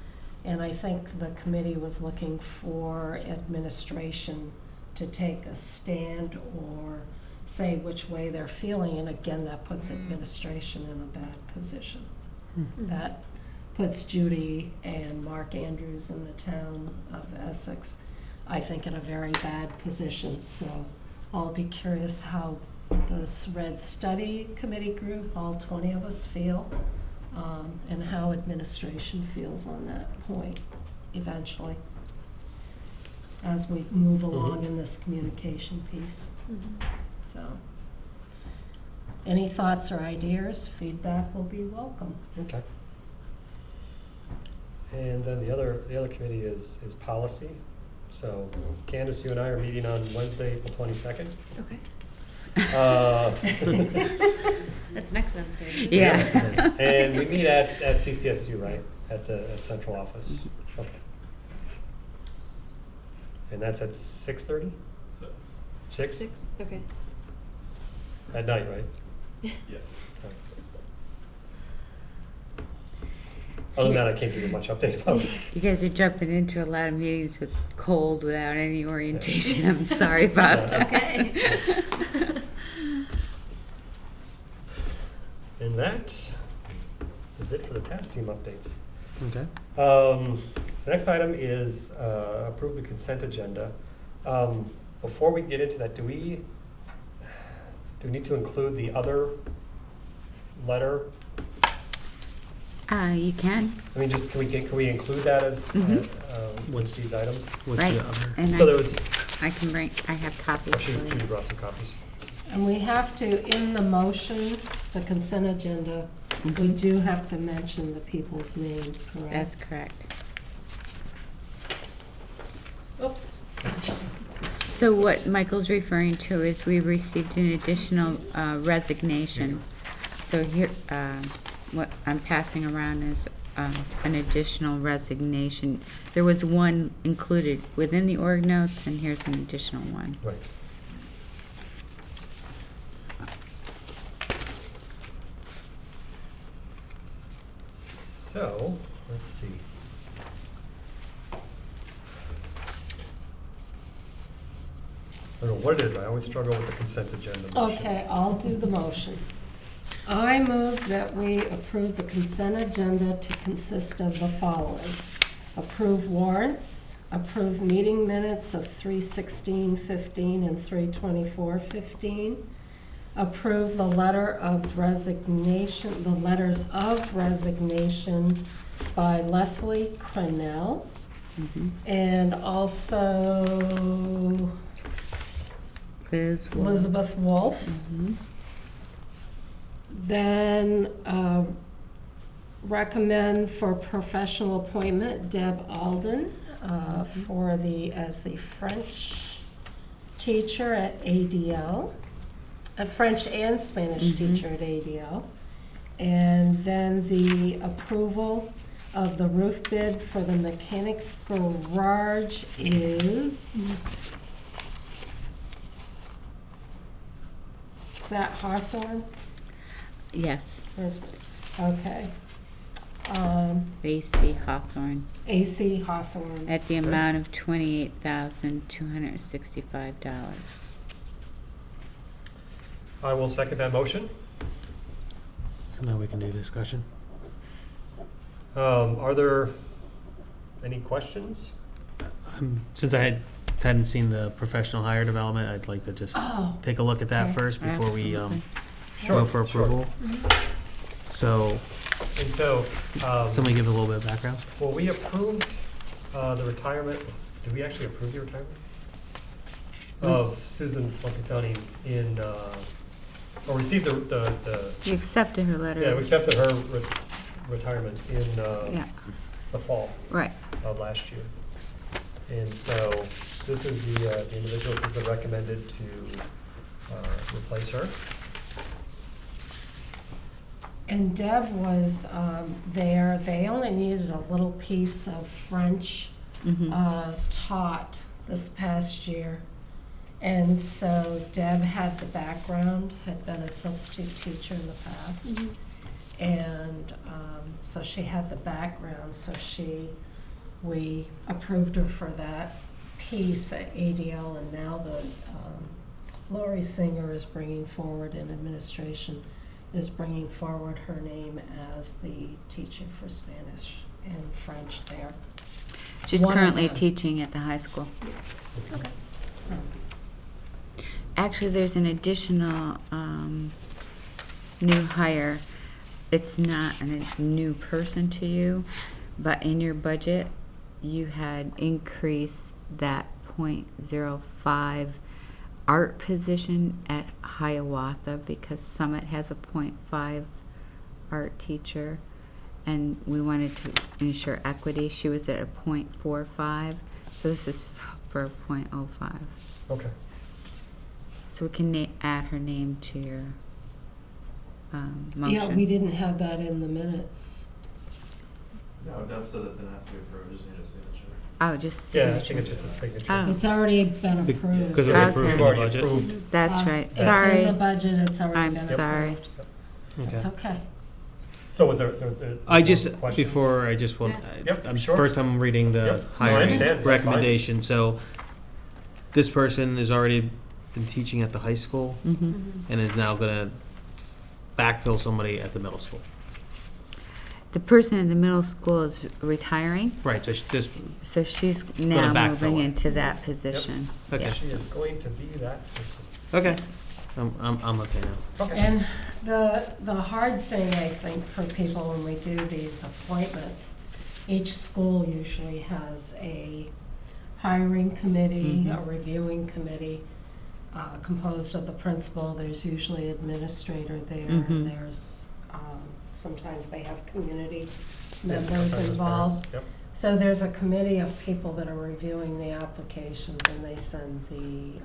And I think the committee was looking for administration to take a stand or say which way they're feeling, and again, that puts administration in a bad position. That puts Judy and Mark Andrews in the town of Essex, I think, in a very bad position. So I'll be curious how this Red Study Committee group, all 20 of us, feel, and how administration feels on that point eventually as we move along in this communication piece. So, any thoughts or ideas, feedback will be welcome. Okay. And then the other committee is policy. So Candace, you and I are meeting on Wednesday, April 22nd. Okay. That's next Wednesday. Yeah. Yes, it is. And we meet at CCSU, right? At the central office. Okay. And that's at 6:30? 6? Okay. At night, right? Yes. Okay. Other than that, I can't give you much update about it. You guys are jumping into a lot of meetings with cold without any orientation. I'm sorry about That's that. Okay. And that is it for the task team updates. Okay. The next item is approve the consent agenda. Before we get into that, do we need to include the other letter? You can. I mean, just can we include that as Mhm. what's these items? What's Right. the other? And So there was. I have copies Oh, for she you. brought some copies. And we have to, in the motion, the consent agenda, we do have to mention the people's names, correct? That's correct. Oops. So what Michael's referring to is we received an additional resignation. So here, what I'm passing around is an additional resignation. There was one included within the org notes, and here's an additional one. Right. So, let's see. I don't know what it is. I always struggle with the consent agenda. motion. Okay, I'll do the motion. I move that we approve the consent agenda to consist of the following. Approve warrants, approve meeting minutes of 3/16/15 and 3/24/15. Approve the letter of resignation, the letters of resignation by Leslie Crenell. Mhm. And also Liz Wolf. Elizabeth Wolf. Mhm. Then recommend for professional appointment Deb Alden as the French teacher at ADL, a French and Spanish teacher at ADL. And then the approval of the roof bid for the mechanics garage is that Hawthorne? Yes, Okay. AC Hawthorne, AC Hawthorne. at the amount of $28,265. I will second that motion. So now we can do discussion. Are there any questions? Since I hadn't seen the professional hire development, I'd like to just Oh, take a look at that okay. first before we Absolutely. go for Sure. approval. So, And so, somebody give a little bit of background? well, we approved the retirement. Did we actually approve the retirement of Susan Plunkett-Dunning in, or received the You accepted her letter. yeah, we accepted her retirement in Yeah, the fall right. of last year. And so this is the individual who's been recommended to replace her. and Deb was there. They only needed a little piece of French Mhm. taught this past year. And so Deb had the background, had been a substitute teacher in the past. And so she had the background, so we approved her for that piece at ADL, and now the Lori Singer is bringing forward, and administration is bringing forward her name as the teacher for Spanish and French there. She's One of currently them. teaching at the high school. Okay. Actually, there's an additional new hire. It's not a new person to you, but in your budget, you had increased that .05 art position at Hiawatha because Summit has a .5 art teacher, and we wanted to ensure equity. She was at a .45, so this is for .05. Okay. So we can add her name to your motion. Yeah, we didn't have that in the minutes. No, Deb said it didn't have to be approved, just need a signature. Oh, just Yeah, I signature. think it's just a signature. Oh. It's already been Be- approved. Because it was Okay. approved in We've the already budget. approved. That's right. It's Sorry. in the budget, it's already I'm been sorry. approved. It's okay. So So was there's I more just, questions? before, I just want, Yep, I'm, sure. first I'm reading the Yep. No, I hiring understand. That's fine. recommendation, so this person has already been teaching at the high school and is now gonna backfill somebody at the middle school. The person in the middle school is retiring, Right, so this, so she's now backfill moving it. into that position. okay, Yeah. She is going to be that person. okay, I'm okay now. Okay. And the hard thing, I think, for people when we do these appointments, each school usually has a hiring committee, a reviewing committee, composed of the principal. There's usually administrator there, and there's, sometimes they have community members Sometimes it's involved. parents. Yep. So there's a committee of people that are reviewing the applications, and they send the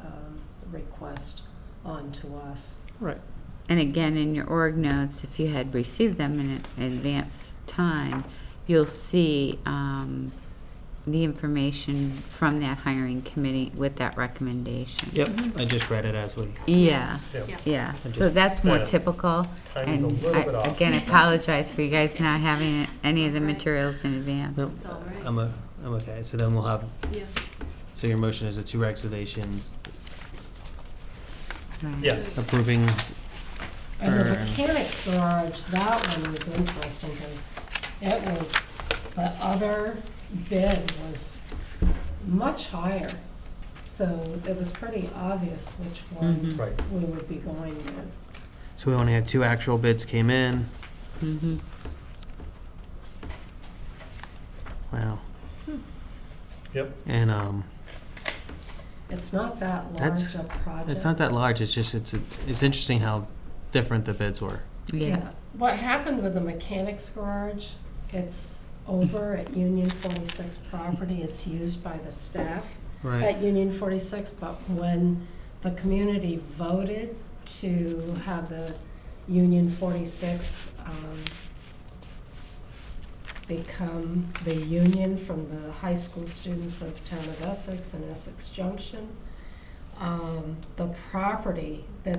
request on to us. Right. And again, in your org notes, if you had received them in advance time, you'll see the information from that hiring committee with that recommendation. Yep, I just read it as we, Yeah, Yep. Yeah. yeah. I So just- that's more Yeah. typical. Timing's a And little bit off. again, I apologize for you guys not having any of the Right. materials in advance. Nope. It's all right. I'm okay, so then we'll have, Yeah. so your motion is the 2 resignations, Right. Yes. approving And the her, mechanics garage, that one was interesting, because it was, the other bid was much higher. So it was pretty obvious which one Right. we would be going with. so we only had 2 actual bids came in, Mhm. wow, Yep. and It's not that large That's- a project. it's not that large, it's just, it's interesting how different the bids were. Yeah. What happened with the mechanics garage, it's over at Union 46 property, it's used by the staff Right, at Union 46, but when the community voted to have the Union 46 become the union from the high school students of town of Essex and Essex Junction, the property that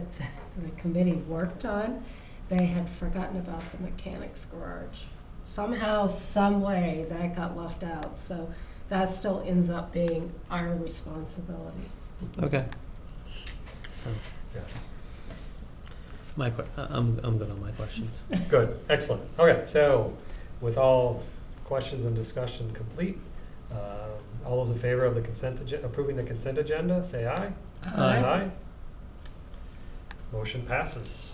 the committee worked on, they had forgotten about the mechanics garage. Somehow, some way, that got left out, so that still ends up being our responsibility. okay. So, Yeah. I'm good on my questions. Good, excellent. Okay, so with all questions and discussion complete, all those in favor of the approving the consent agenda, say aye. Aye. Motion passes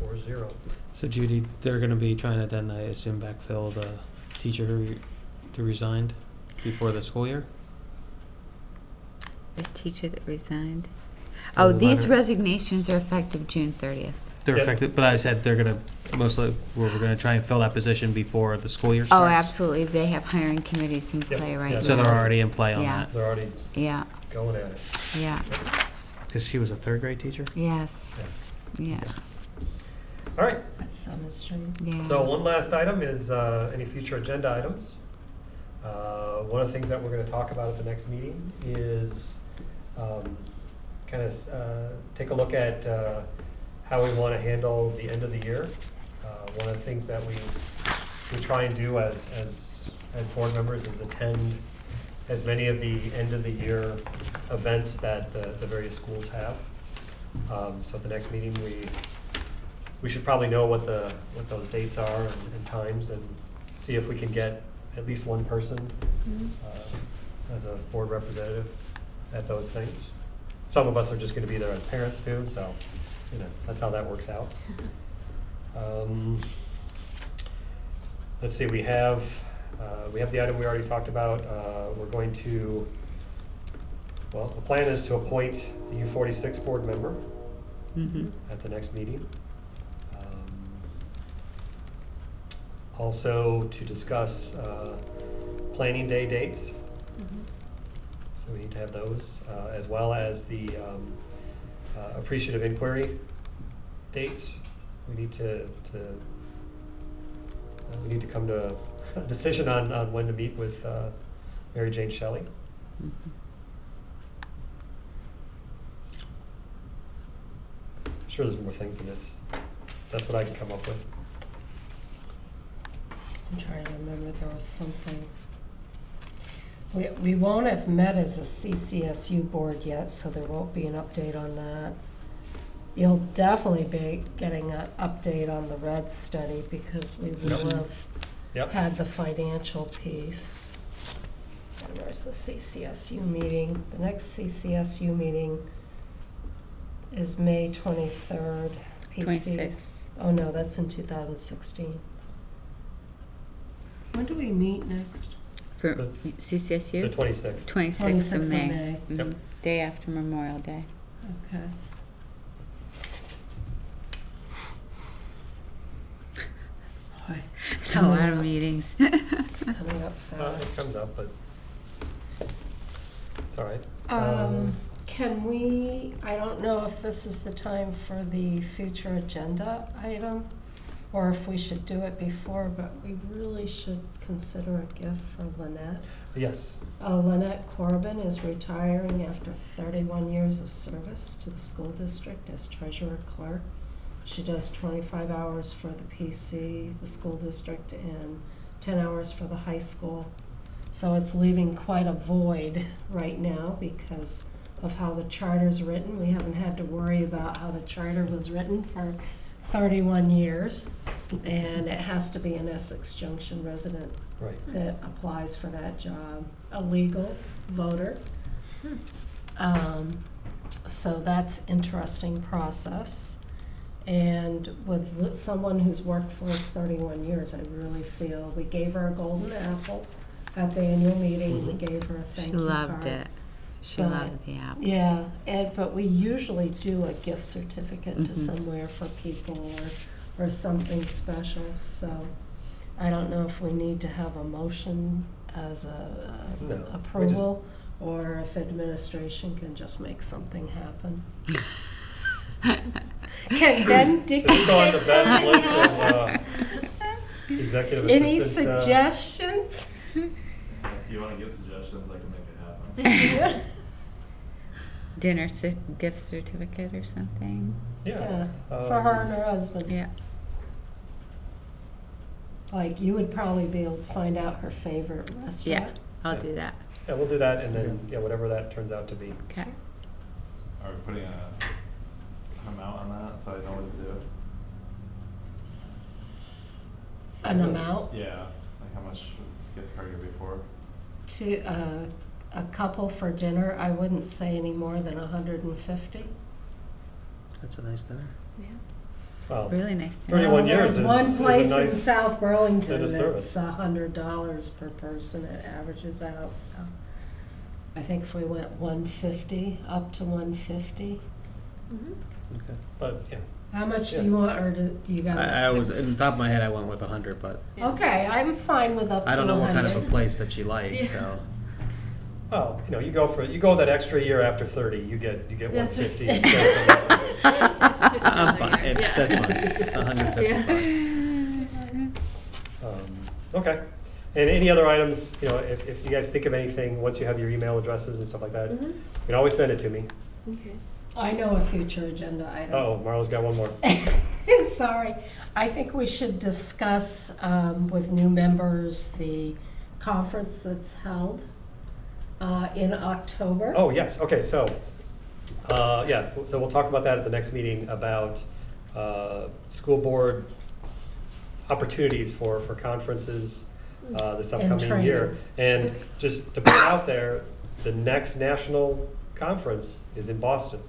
4-0. So Judy, they're gonna be trying to then, I assume, backfill the teacher who resigned before the school year? The teacher that resigned. Oh, Oh, the these letter. resignations are effective June 30th. They're Yep. effective, but I said they're gonna mostly, we're gonna try and fill that position before the school year Oh, starts. absolutely. They have hiring committees in Yep. play right Yeah, now. So they're already in play on Yeah. that, They're already Yeah, going at it. yeah, because she was a 3rd grade teacher? yes, yeah, All right, At Summit Street. yeah. so one last item is any future agenda items. One of the things that we're going to talk about at the next meeting is kind of take a look at how we want to handle the end of the year. One of the things that we try and do as board members is attend as many of the end of the year events that the various schools have. So at the next meeting, we should probably know what those dates are and times, and see if we can get at least one person as a board representative at those things. Some of us are just going to be there as parents too, so that's how that works out. Let's see, we have the item we already talked about. We're going to, well, the plan is to appoint the U46 board member Mhm. at the next meeting. Also to discuss planning day dates. So we need to have those, as well as the appreciative inquiry dates. We need to come to a decision on when to meet with Mary Jane Shelley. Mhm. I'm sure there's more things than this. That's what I can come up with. I'm trying to remember, there was something. We won't have met as a CCSU board yet, so there won't be an update on that. You'll definitely be getting an update on the RED study because we will Yep. have Yep. had the financial piece. And where's the CCSU meeting? The next CCSU meeting is May 23rd. PC. 26. Oh, no, that's in 2016. When do we meet next? For The CCSU? 26th. 26th of 26th of May. May. Mhm. Yep. Day after Memorial Day. Okay. Boy, It's a lot of meetings. It's coming up It fast. comes up, but it's all right. Can we, I don't know if this is the time for the future agenda item, or if we should do it before, but we really should consider a gift for Lynette. Yes. Lynette Corbin is retiring after 31 years of service to the school district as treasurer clerk. She does 25 hours for the PC, the school district, and 10 hours for the high school. So it's leaving quite a void right now because of how the charter's written. We haven't had to worry about how the charter was written for 31 years. And it has to be an Essex Junction resident Right. that applies for that job, a legal voter. So that's interesting process. And with someone who's worked for us 31 years, I really feel we gave her a golden apple at the annual meeting. We gave her a thank She you loved card. it. She But- loved the app. Yeah, but we usually do a gift certificate to Mhm. somewhere for people or something special. So I don't know if we need to have a motion as No, we approval, or if administration can just make something happen. Can Ben Let's go on dictate to something Ben's list of happen? executive Any assistant. suggestions? If you want to give suggestions, I can make it happen. Dinner gift certificate or something. Yeah, for her and her husband. Yeah. Like, you would probably be able to find out her favorite restaurant. Yeah, I'll Yeah. do that. Yeah, we'll do that, and then, yeah, whatever that turns out to be. Okay. Are we putting an amount on that so I know what to do? An amount Yeah, like how much would this gift card be for? to a couple for dinner, I wouldn't say any more than 150. That's a nice dinner. Yeah. Well, Really nice. 31 years There's is one a place in nice South Burlington bit of that's service. $100 per person. It averages out. So I think if we went 150 up to 150. Mm-hmm. Okay. but, yeah. How much Yeah. do you want, or do you got? I was, in the top of my head, I went with 100, but Okay, I'm fine with up to 100. I don't know what kind of a place that she likes, Yeah. so. Well, you go that extra year after 30, you get That's 150 right. instead of 100. I'm fine. Yeah. That's fine. 150 fine. Okay. And any other items, if you guys think of anything, once you have your email addresses and stuff like that, Mhm. you can always send it to me. Okay. I know a future agenda item. Oh, Marla's got one more. Sorry. I think we should discuss with new members the conference that's held in October. Oh, yes, okay, so, so we'll talk about that at the next meeting about school board opportunities for conferences this And upcoming year. trainings. And just to put it out there, the next national conference is in Boston.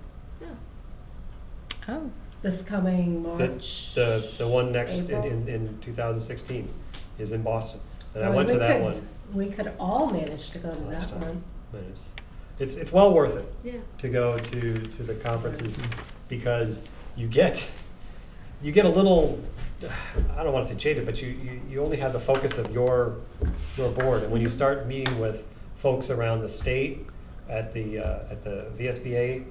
Oh, This coming The, March. the one next April. in 2016 is in Boston. And I Well, went to we that could- one. We could all manage to go to Last that time. one. And it's well worth it Yeah. to go to the conferences because you get a little, I don't want to say jaded, but you only have the focus of your board, and when you start meeting with folks around the state at the VSBA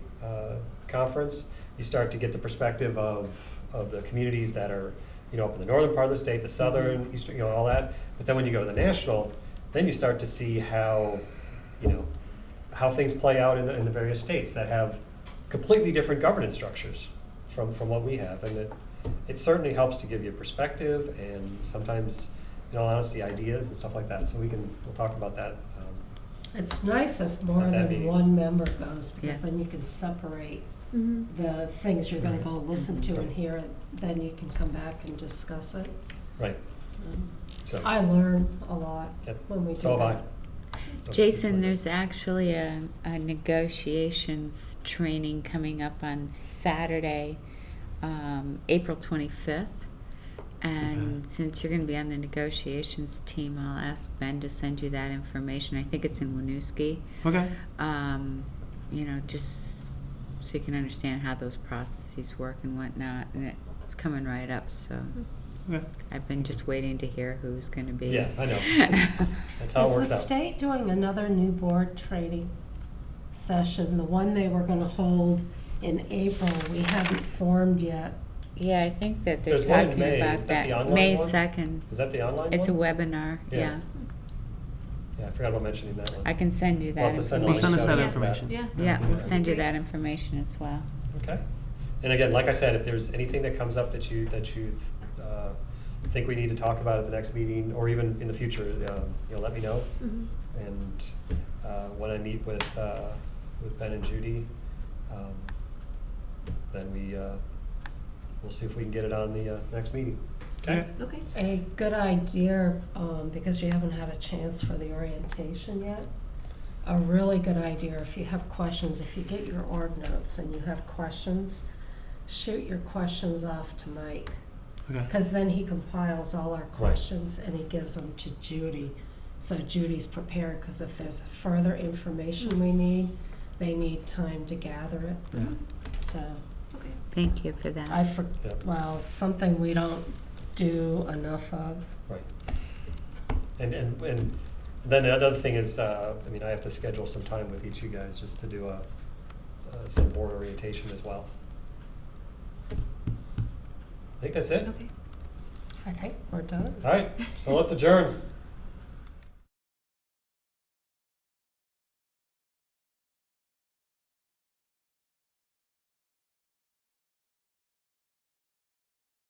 conference, you start to get the perspective of the communities that are up in the northern part of the state, the southern, eastern, all that. But then when you go to the national, then you start to see how how things play out in the various states that have completely different governance structures from what we have, and it certainly helps to give you perspective, and sometimes in all honesty, ideas and stuff like that, so we'll talk about that. It's nice if more At that than meeting. one member goes, because Yeah. then you can separate Mm-hmm. the things you're gonna Right. go listen to and Right. hear, then you can come back and discuss it. Right, Um, so. I learn a lot Yep. when we do So have I. that. So- Jason, there's actually a negotiations training coming up on Saturday, April 25th. And since you're going to be on the negotiations team, I'll ask Ben to send you that information. I think it's in Winooski. Okay. You know, just so you can understand how those processes work and whatnot. And it's coming right up, so Okay. I've been just waiting to hear who's going to be. Yeah, I know. That's how it Is works the out. state doing another new board training session? The one they were gonna hold in April, we haven't formed yet. Yeah, I think that they're There's one in talking May. about Is that the that. online May one? 2nd. Is that the online It's a one? webinar, Yeah. yeah. Yeah, I forgot about mentioning that one. I can send you We'll that have to send a Well, link send us out that to information. Yeah. Yeah, we'll Yeah. send you that information as well. Okay. And again, like I said, if there's anything that comes up that you think we need to talk about at the next meeting, or even in the future, let me know. Mm-hmm. And when I meet with Ben and Judy, then we'll see if we can get it on the next meeting. Okay? Okay. A good idea, because you haven't had a chance for the orientation yet, a really good idea, if you have questions, if you get your org notes and you have questions, shoot your questions off to Mike. Okay. Because then he compiles all our questions and he gives them to Judy. So Judy's prepared, because if there's further information we need, they need time to gather it. Yeah. So Okay. Thank you for that. Yeah. well, it's something we don't do enough of. Right. And then the other thing is, I have to schedule some time with each of you guys just to do some board orientation as well. I think that's it. Okay. I think we're done. All right, so let's adjourn.